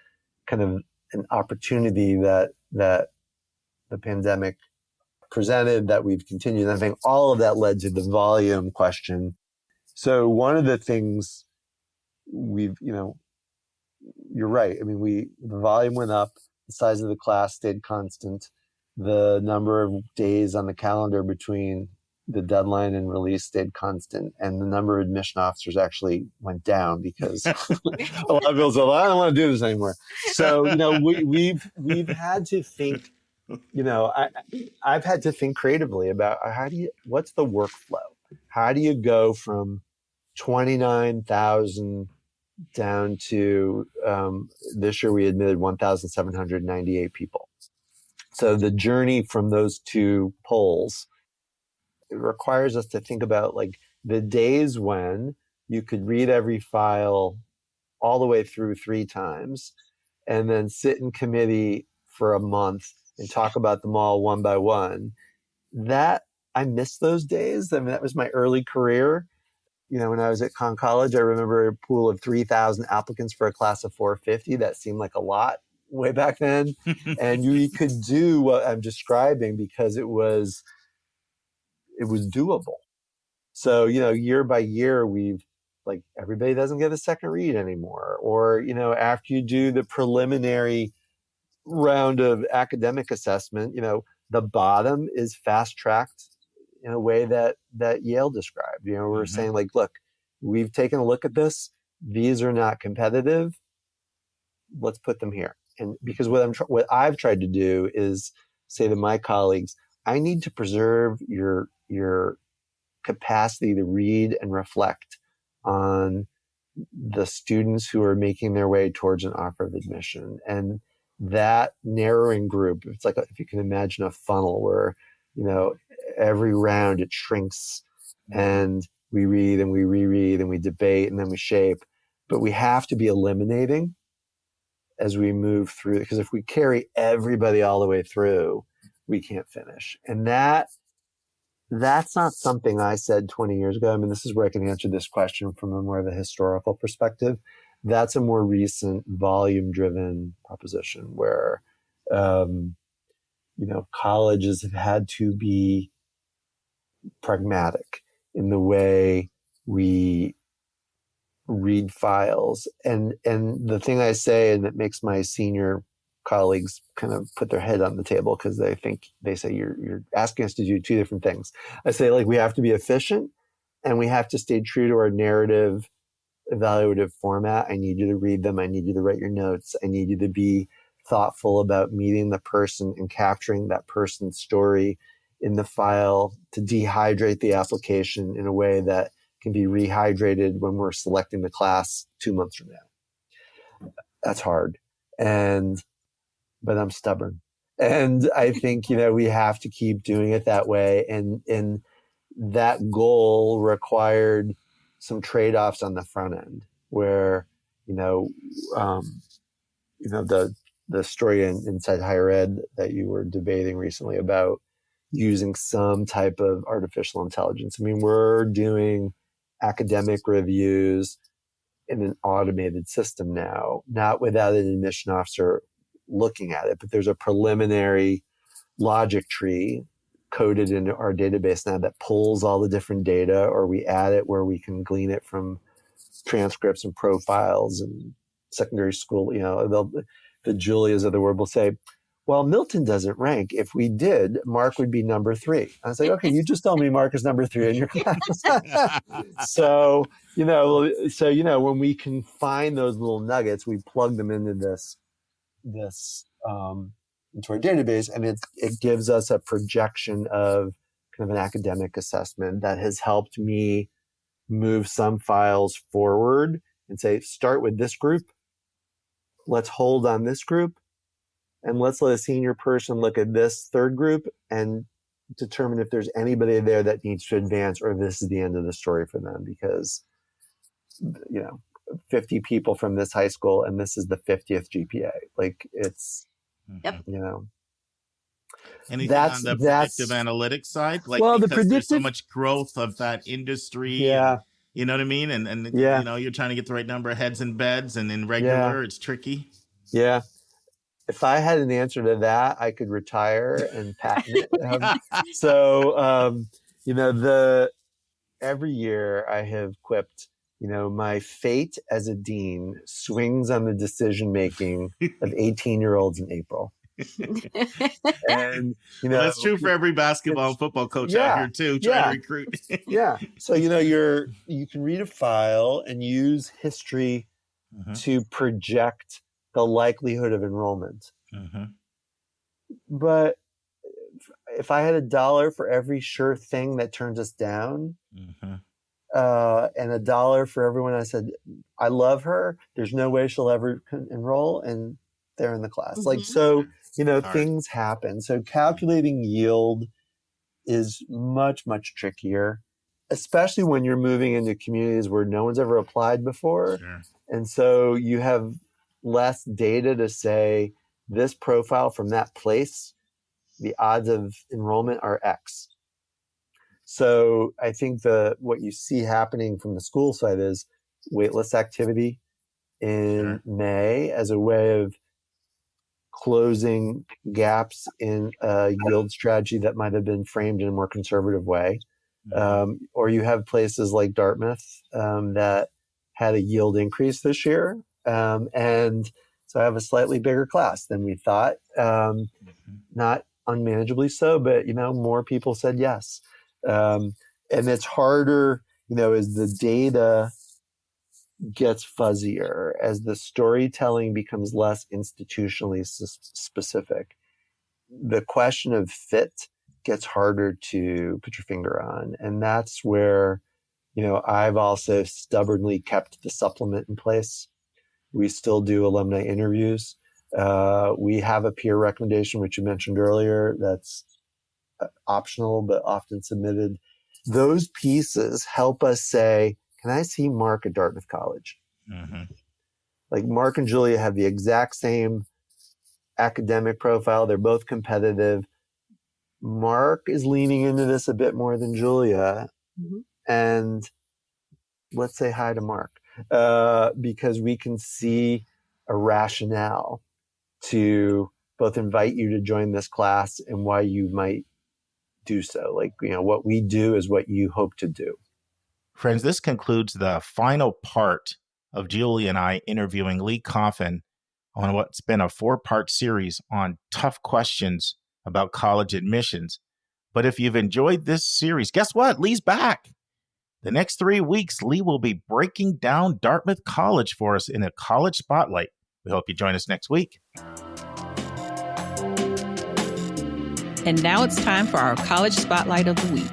kind of an opportunity that the pandemic presented that we've continued. And I think all of that led to the volume question. So one of the things you're right. I mean, the volume went up, the size of the class stayed constant, the number of days on the calendar between the deadline and release stayed constant, and the number of admission officers actually went down because a lot of people said, well, I don't want to do this anymore. So, we've had to think, I've had to think creatively about what's the workflow? How do you go from 29,000 down to this year we admitted 1,798 people. So the journey from those two poles, it requires us to think about like the days when you could read every file all the way through 3 times, and then sit in committee for a month and talk about them all one by one. That, I miss those days. I mean, that was my early career. When I was at Conn College, I remember a pool of 3,000 applicants for a class of 450. That seemed like a lot way back then. And you could do what I'm describing because it was doable. So, year by year, we've everybody doesn't get a second read anymore. Or, after you do the preliminary round of academic assessment, the bottom is fast tracked in a way that Yale described. We're saying look, we've taken a look at this. These are not competitive. Let's put them here. And because what I've tried to do is say to my colleagues, I need to preserve your capacity to read and reflect on the students who are making their way towards an offer of admission. And that narrowing group, it's like if you can imagine a funnel where, every round it shrinks and we read and we reread and we debate and then we shape. But we have to be eliminating as we move through, because if we carry everybody all the way through, we can't finish. And that's not something I said 20 years ago. I mean, this is where I can answer this question from a more of a historical perspective. That's a more recent volume-driven proposition where, colleges have had to be pragmatic in the way we read files. And the thing I say, and it makes my senior colleagues kind of put their head on the table because they say you're asking us to do 2 different things. I say we have to be efficient and we have to stay true to our narrative evaluative format. I need you to read them. I need you to write your notes. I need you to be thoughtful about meeting the person and capturing that person's story in the file to dehydrate the application in a way that can be rehydrated when we're selecting the class 2 months from now. That's hard. But I'm stubborn. And I think, we have to keep doing it that way. And that goal required some trade-offs on the front end where, the story inside higher ed that you were debating recently about using some type of artificial intelligence. I mean, we're doing academic reviews in an automated system now, not without an admission officer looking at it, but there's a preliminary logic tree coded into our database now that pulls all the different data, or we add it where we can glean it from transcripts and profiles and secondary school. The Julias of the world will say, well, Milton doesn't rank. If we did, Mark would be number 3. I was like, okay, you just told me Mark is number 3 in your class. So, when we can find those little nuggets, we plug them into this into our database, and it gives us a projection of kind of an academic assessment that has helped me move some files forward and say, start with this group. Let's hold on this group. And let's let a senior person look at this third group and determine if there's anybody there that needs to advance or if this is the end of the story for them. Because, 50 people from this high school and this is the 50th GPA. It's, Yep. Anything on the predictive analytics side? Because there's so much growth of that industry. Yeah. And, you know what I mean? And yeah. You're trying to get the right number of heads in beds, and in regular, it's tricky. Yeah. If I had an answer to that, I could retire and patent it. Every year I have quipped, my fate as a dean swings on the decision-making of 18-year-olds in April. And, that's true for every basketball and football coach out here too, trying to recruit. Yeah. So, you can read a file and use history to project the likelihood of enrollment. But if I had $1 for every sure thing that turns us down, and $1 for everyone I said, I love her, there's no way she'll ever enroll, and they're in the class. Things happen. So calculating yield is much, much trickier, especially when you're moving into communities where no one's ever applied before. Sure. And so you have less data to say this profile from that place, the odds of enrollment are X. So I think what you see happening from the school side is waitlist activity in May as a way of closing gaps in a yield strategy that might have been framed in a more conservative way. Or you have places like Dartmouth that had a yield increase this year. And so I have a slightly bigger class than we thought. Not unmanageably so, but, more people said yes. And it's harder, as the data gets fuzzier, as the storytelling becomes less institutionally specific. The question of fit gets harder to put your finger on. And that's where, I've also stubbornly kept the supplement in place. We still do alumni interviews. We have a peer recommendation, which you mentioned earlier, that's optional, but often submitted. Those pieces help us say, can I see Mark at Dartmouth College? Like Mark and Julia have the exact same academic profile. They're both competitive. Mark is leaning into this a bit more than Julia. And let's say hi to Mark because we can see a rationale to both invite you to join this class and why you might do so. Like, what we do is what you hope to do. Friends, this concludes the final part of Julie and I interviewing Lee Coffin on what's been a 4-part series on tough questions about college admissions. But if you've enjoyed this series, guess what? Lee's back. The next 3 weeks, Lee will be breaking down Dartmouth College for us in a college spotlight. We hope you join us next week. And now it's time for our college spotlight of the week.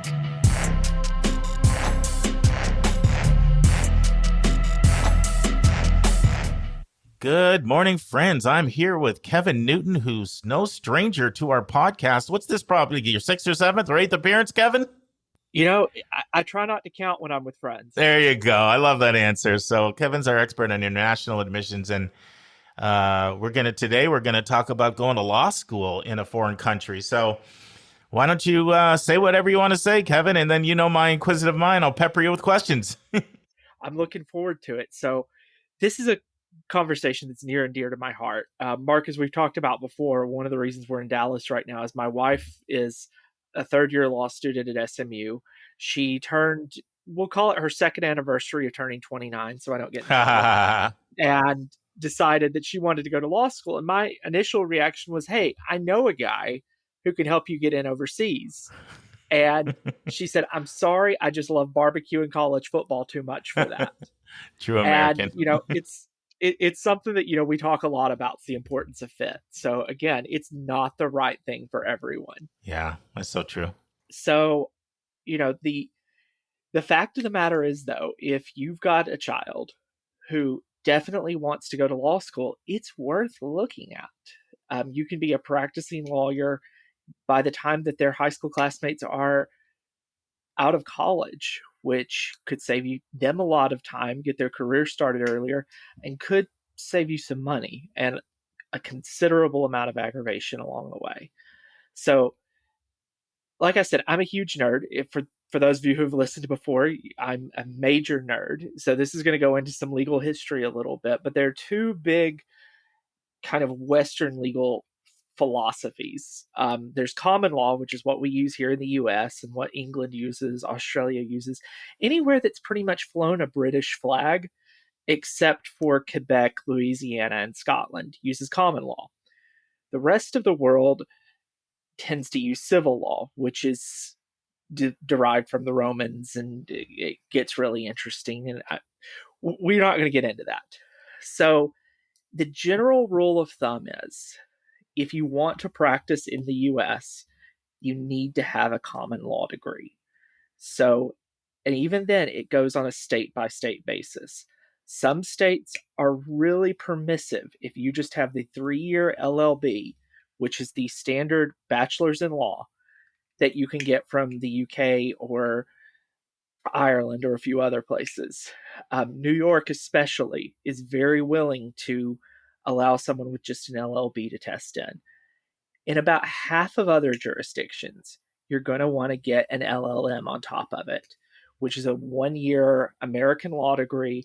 Good morning, friends. I'm here with Kevin Newton, who's no stranger to our podcast. What's this, probably your 6th or 7th or 8th appearance, Kevin? I try not to count when I'm with friends. There you go. I love that answer. So Kevin's our expert on international admissions, and we're going to talk about going to law school in a foreign country. So why don't you say whatever you want to say, Kevin, and then my inquisitive mind, I'll pepper you with questions. I'm looking forward to it. So this is a conversation that's near and dear to my heart. Mark, as we've talked about before, one of the reasons we're in Dallas right now is my wife is a third-year law student at SMU. She we'll call it her second anniversary of turning 29, so I don't get and decided that she wanted to go to law school. And my initial reaction was, hey, I know a guy who can help you get in overseas. And she said, I'm sorry, I just love barbecue and college football too much for that. True American. And, it's something that, we talk a lot about, the importance of fit. So again, it's not the right thing for everyone. Yeah, that's so true. So, the fact of the matter is, though, if you've got a child who definitely wants to go to law school, it's worth looking at. You can be a practicing lawyer by the time that their high school classmates are out of college, which could save them a lot of time, get their career started earlier, and could save you some money and a considerable amount of aggravation along the way. So, like I said, I'm a huge nerd. For those of you who've listened before, I'm a major nerd. So this is going to go into some legal history a little bit, but there are two big kind of Western legal philosophies. There's common law, which is what we use here in the US and what England uses, Australia uses. Anywhere that's pretty much flown a British flag, except for Quebec, Louisiana, and Scotland, uses common law. The rest of the world tends to use civil law, which is derived from the Romans, and it gets really interesting. And we're not going to get into that. So the general rule of thumb is, if you want to practice in the US, you need to have a common law degree. So, and even then, it goes on a state-by-state basis. Some states are really permissive if you just have the 3-year LLB, which is the standard bachelor's in law that you can get from the UK or Ireland, or a few other places. New York, especially, is very willing to allow someone with just an LLB to test in. In about half of other jurisdictions, you're going to want to get an LLM on top of it, which is a 1-year American law degree.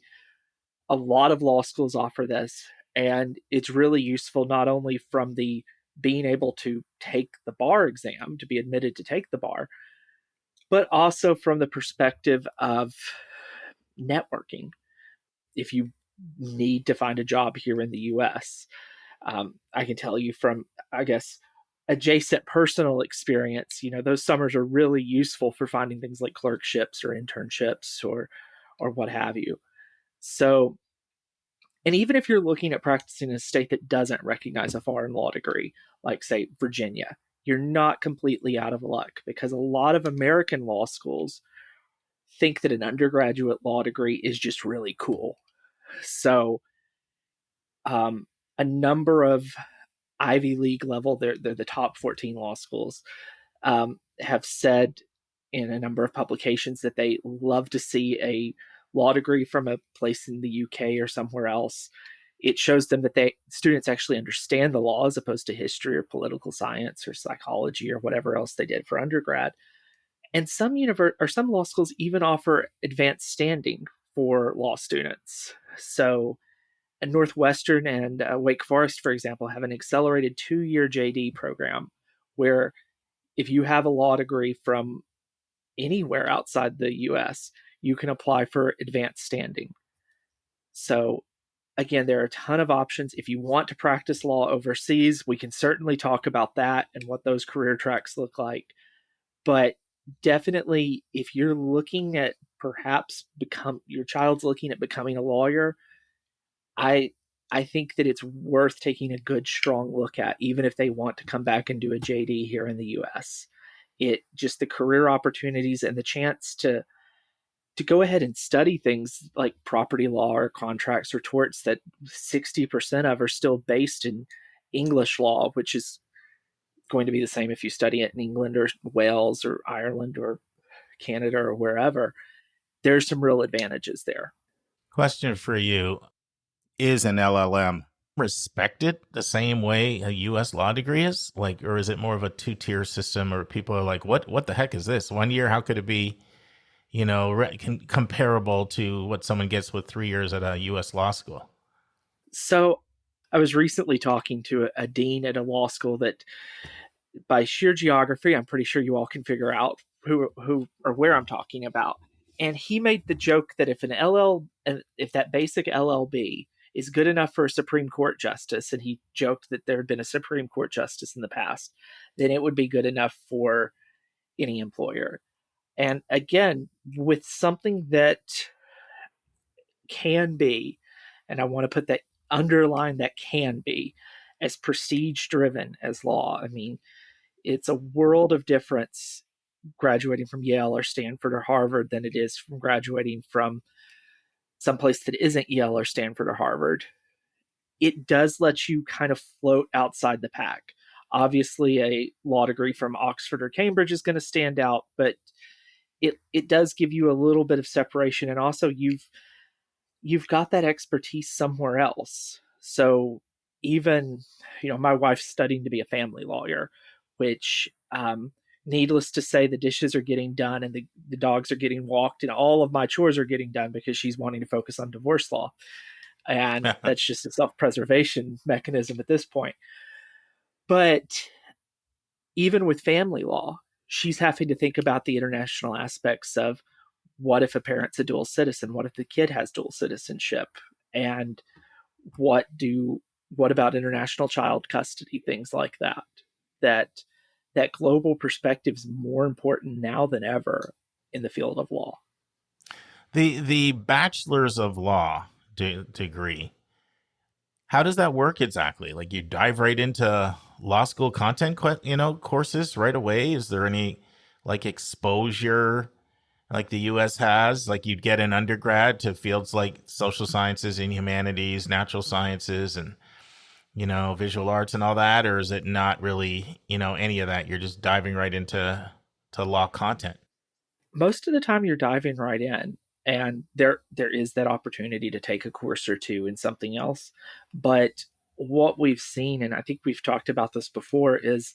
A lot of law schools offer this, and it's really useful not only from the being able to take the bar exam, to be admitted to take the bar, but also from the perspective of networking. If you need to find a job here in the US, I can tell you from, I guess, adjacent personal experience, those summers are really useful for finding things like clerkships or internships or what have you. So, and even if you're looking at practicing in a state that doesn't recognize a foreign law degree, like say Virginia, you're not completely out of luck, because a lot of American law schools think that an undergraduate law degree is just really cool. So a number of Ivy League level, they're the top 14 law schools, have said in a number of publications that they love to see a law degree from a place in the UK or somewhere else. It shows them that students actually understand the law, as opposed to history or political science or psychology or whatever else they did for undergrad. And some law schools even offer advanced standing for law students. So Northwestern and Wake Forest, for example, have an accelerated 2-year JD program where if you have a law degree from anywhere outside the US, you can apply for advanced standing. So again, there are a ton of options. If you want to practice law overseas, we can certainly talk about that and what those career tracks look like. But definitely, if you're looking at your child's looking at becoming a lawyer, I think that it's worth taking a good, strong look at, even if they want to come back and do a JD here in the US. The career opportunities and the chance to go ahead and study things like property law or contracts or torts that 60% of are still based in English law, which is going to be the same if you study it in England or Wales or Ireland or Canada or wherever. There's some real advantages there. Question for you. Is an LLM respected the same way a U.S. law degree is? Or is it more of a 2-tier system, or people are like, what the heck is this? 1 year, how could it be, comparable to what someone gets with 3 years at a U.S. law school? So I was recently talking to a dean at a law school that, by sheer geography, I'm pretty sure you all can figure out who or where I'm talking about. And he made the joke that if that basic LLB is good enough for a Supreme Court justice, and he joked that there had been a Supreme Court justice in the past, then it would be good enough for any employer. And again, with something that can be, and I want to underline that can be, as prestige driven as law. I mean, it's a world of difference graduating from Yale or Stanford or Harvard than it is from graduating from someplace that isn't Yale or Stanford or Harvard. It does let you kind of float outside the pack. Obviously, a law degree from Oxford or Cambridge is going to stand out, but it does give you a little bit of separation, and also you've got that expertise somewhere else. So even, my wife's studying to be a family lawyer, which, needless to say, the dishes are getting done and the dogs are getting walked and all of my chores are getting done because she's wanting to focus on divorce law. And that's just a self-preservation mechanism at this point. But even with family law, she's having to think about the international aspects of, what if a parent's a dual citizen? What if the kid has dual citizenship? And what about international child custody? Things like that. That global perspective is more important now than ever in the field of law. The bachelor's of law degree, how does that work exactly? You dive right into law school content, courses right away? Is there any exposure like the U.S. has? You'd get an undergrad to fields like social sciences and humanities, natural sciences, and visual arts and all that? Or is it not really, any of that? You're just diving right into law content? most of the time you're diving right in, and there is that opportunity to take a course or two in something else. But what we've seen, and I think we've talked about this before, is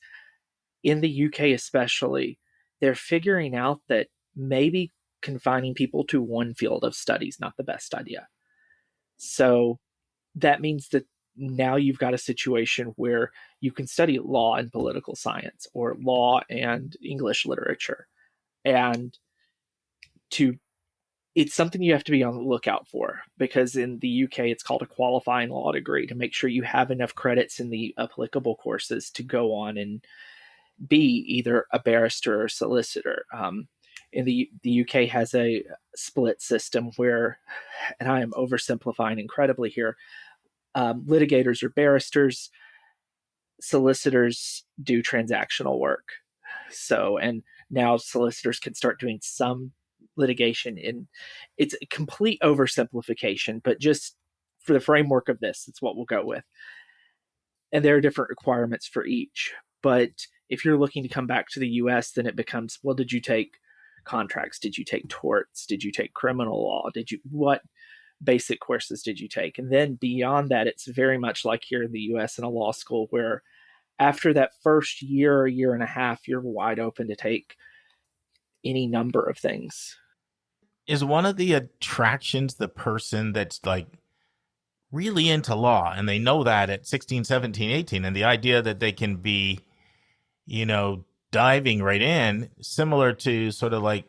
in the UK especially, they're figuring out that maybe confining people to one field of study is not the best idea. So that means that now you've got a situation where you can study law and political science, or law and English literature. And to it's something you have to be on the lookout for, because in the UK it's called a qualifying law degree, to make sure you have enough credits in the applicable courses to go on and be either a barrister or solicitor. In the UK has a split system where, and I am oversimplifying incredibly here, litigators are barristers, solicitors do transactional work. So, and now solicitors can start doing some litigation. In it's a complete oversimplification, but just for the framework of this, it's what we'll go with. And there are different requirements for each. But if you're looking to come back to the US, then it becomes, well, did you take contracts? Did you take torts? Did you take criminal law? What basic courses did you take? And then beyond that, it's very much like here in the US in a law school, where after that first year or year and a half, you're wide open to take any number of things. Is one of the attractions the person that's like really into law, and they know that at 16, 17, 18, and the idea that they can be, diving right in, similar to sort of like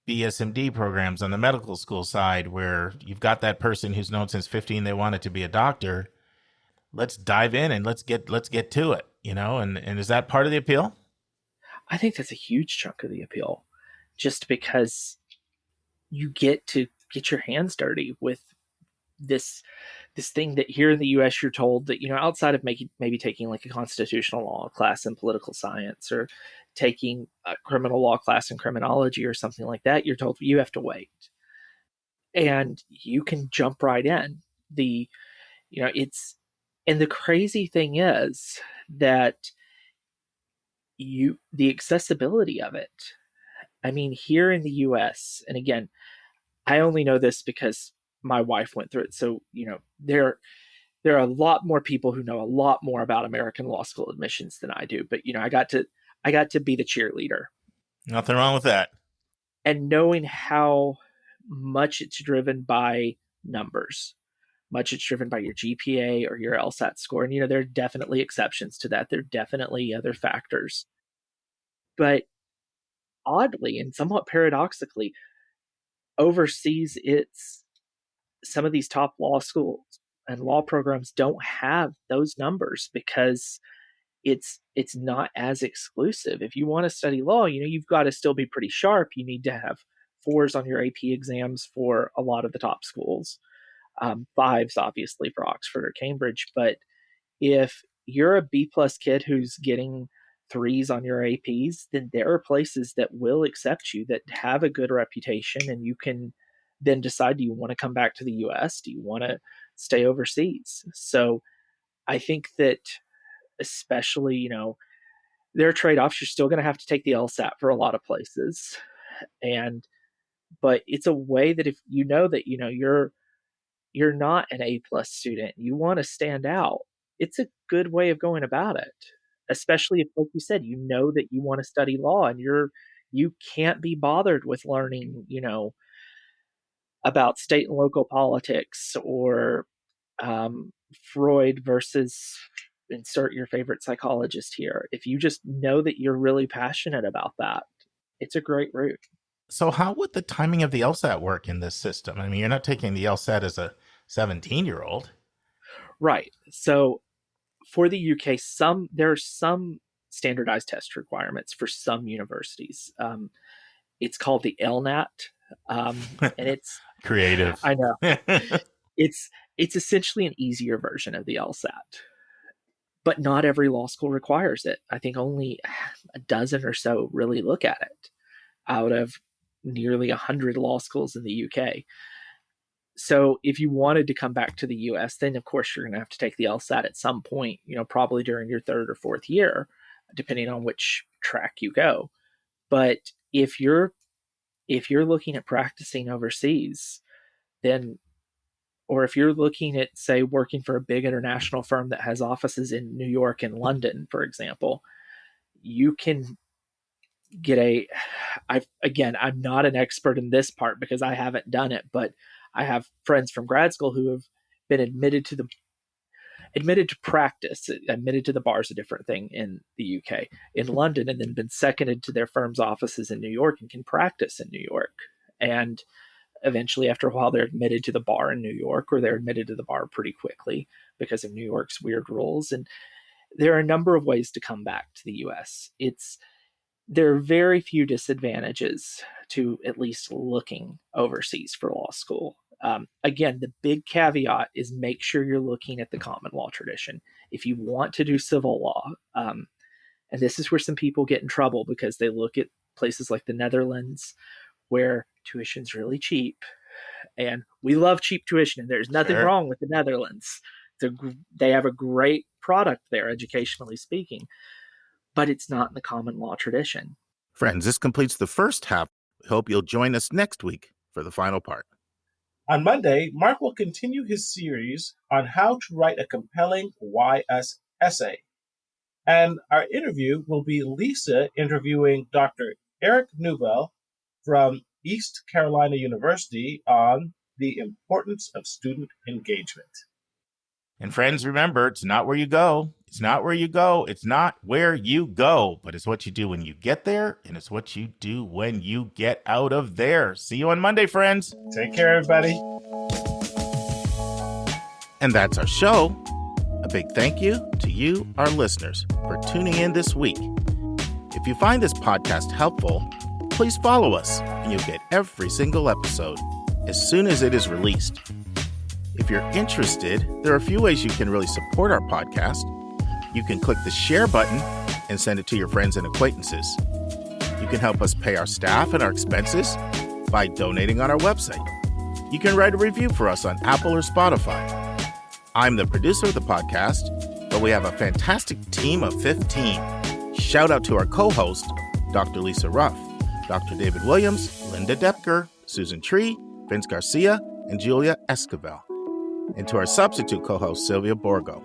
BSMD programs on the medical school side, where you've got that person who's known since 15 they wanted to be a doctor. Let's dive in and let's get to it, and is that part of the appeal? I think that's a huge chunk of the appeal, just because you get to get your hands dirty with this thing that here in the US you're told that, outside of maybe taking like a constitutional law class in political science, or taking a criminal law class in criminology or something like that, you're told you have to wait. And you can jump right in. And the crazy thing is that the accessibility of it. I mean, here in the US, and again, I only know this because my wife went through it. So, there are a lot more people who know a lot more about American law school admissions than I do. But, I got to be the cheerleader. Nothing wrong with that. And knowing how much it's driven by numbers, much it's driven by your GPA or your LSAT score. And, there are definitely exceptions to that. There are definitely other factors. But oddly and somewhat paradoxically, overseas, some of these top law schools and law programs don't have those numbers because it's not as exclusive. If you want to study law, you've got to still be pretty sharp. You need to have 4s on your AP exams for a lot of the top schools, 5s obviously for Oxford or Cambridge. But if you're a B+ kid who's getting 3s on your APs, then there are places that will accept you, that have a good reputation, and you can then decide, do you want to come back to the US? Do you want to stay overseas? So I think that especially, there are trade-offs. You're still going to have to take the LSAT for a lot of places. But it's a way that if that you're not an A+ student, you want to stand out, it's a good way of going about it. Especially if, like you said, that you want to study law, and you can't be bothered with learning, about state and local politics, or Freud versus insert your favorite psychologist here. If you just know that you're really passionate about that, it's a great route. So how would the timing of the LSAT work in this system? I mean, you're not taking the LSAT as a 17-year-old. Right. So for the UK, there are some standardized test requirements for some universities. It's called the LNAT, and it's creative. I know. It's essentially an easier version of the LSAT, but not every law school requires it. I think only a dozen or so really look at it out of nearly 100 law schools in the UK. So if you wanted to come back to the US, then of course you're going to have to take the LSAT at some point, probably during your 3rd or 4th year, depending on which track you go. But if you're if you're looking at practicing overseas, then, or if you're looking at, say, working for a big international firm that has offices in New York and London, for example, you can get I'm not an expert in this part because I haven't done it, but I have friends from grad school who have been admitted to practice. Admitted to the bar is a different thing in the UK, in London, and then been seconded to their firm's offices in New York and can practice in New York. And eventually, after a while, they're admitted to the bar in New York, or they're admitted to the bar pretty quickly because of New York's weird rules. And there are a number of ways to come back to the US. There are very few disadvantages to at least looking overseas for law school. Again, the big caveat is make sure you're looking at the common law tradition. If you want to do civil law, and this is where some people get in trouble because they look at places like the Netherlands where tuition's really cheap. And we love cheap tuition, and there's nothing wrong with the Netherlands. They have a great product there, educationally speaking, but it's not in the common law tradition. Friends, this completes the first half. We hope you'll join us next week for the final part. On Monday, Mark will continue his series on how to write a compelling YS essay. And our interview will be Lisa interviewing Dr. Eric Newell from East Carolina University on the importance of student engagement. And friends, remember, it's not where you go. It's not where you go. It's not where you go, but it's what you do when you get there, and it's what you do when you get out of there. See you on Monday, friends. Take care, everybody. And that's our show. A big thank you to you, our listeners, for tuning in this week. If you find this podcast helpful, please follow us, and you'll get every single episode as soon as it is released. If you're interested, there are a few ways you can really support our podcast. You can click the share button and send it to your friends and acquaintances. You can help us pay our staff and our expenses by donating on our website. You can write a review for us on Apple or Spotify. I'm the producer of the podcast, but we have a fantastic team of 15. Shout out to our co-host, Dr. Lisa Ruff, Dr. David Williams, Linda Depker, Susan Tree, Vince Garcia, and Julia Esquivel. And to our substitute co-host, Sylvia Borgo.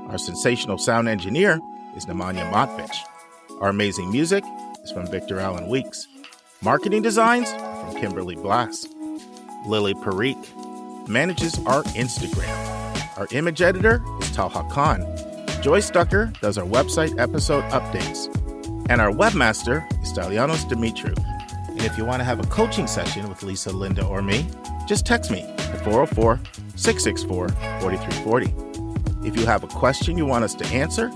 Our sensational sound engineer is Nemanja Motvich. Our amazing music is from Victor Allen Weeks. Marketing designs are from Kimberly Blass. Lily Parikh manages our Instagram. Our image editor is Talha Khan. Joyce Ducker does our website episode updates. And our webmaster is Stalianos Dimitriou. And if you want to have a coaching session with Lisa, Linda, or me, just text me at 404-664-4340. If you have a question you want us to answer,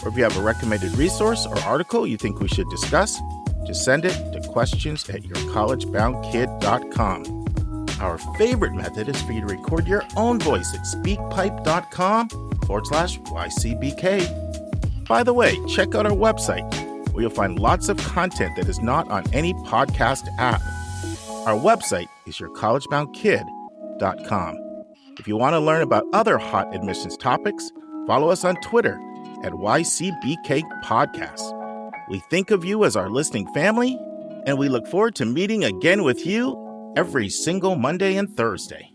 or if you have a recommended resource or article you think we should discuss, just send it to questions@yourcollegeboundkid.com. Our favorite method is for you to record your own voice at speakpipe.com/YCBK. By the way, check out our website, where you'll find lots of content that is not on any podcast app. Our website is yourcollegeboundkid.com. If you want to learn about other hot admissions topics, follow us on Twitter at YCBK Podcasts. We think of you as our listening family, and we look forward to meeting again with you every single Monday and Thursday.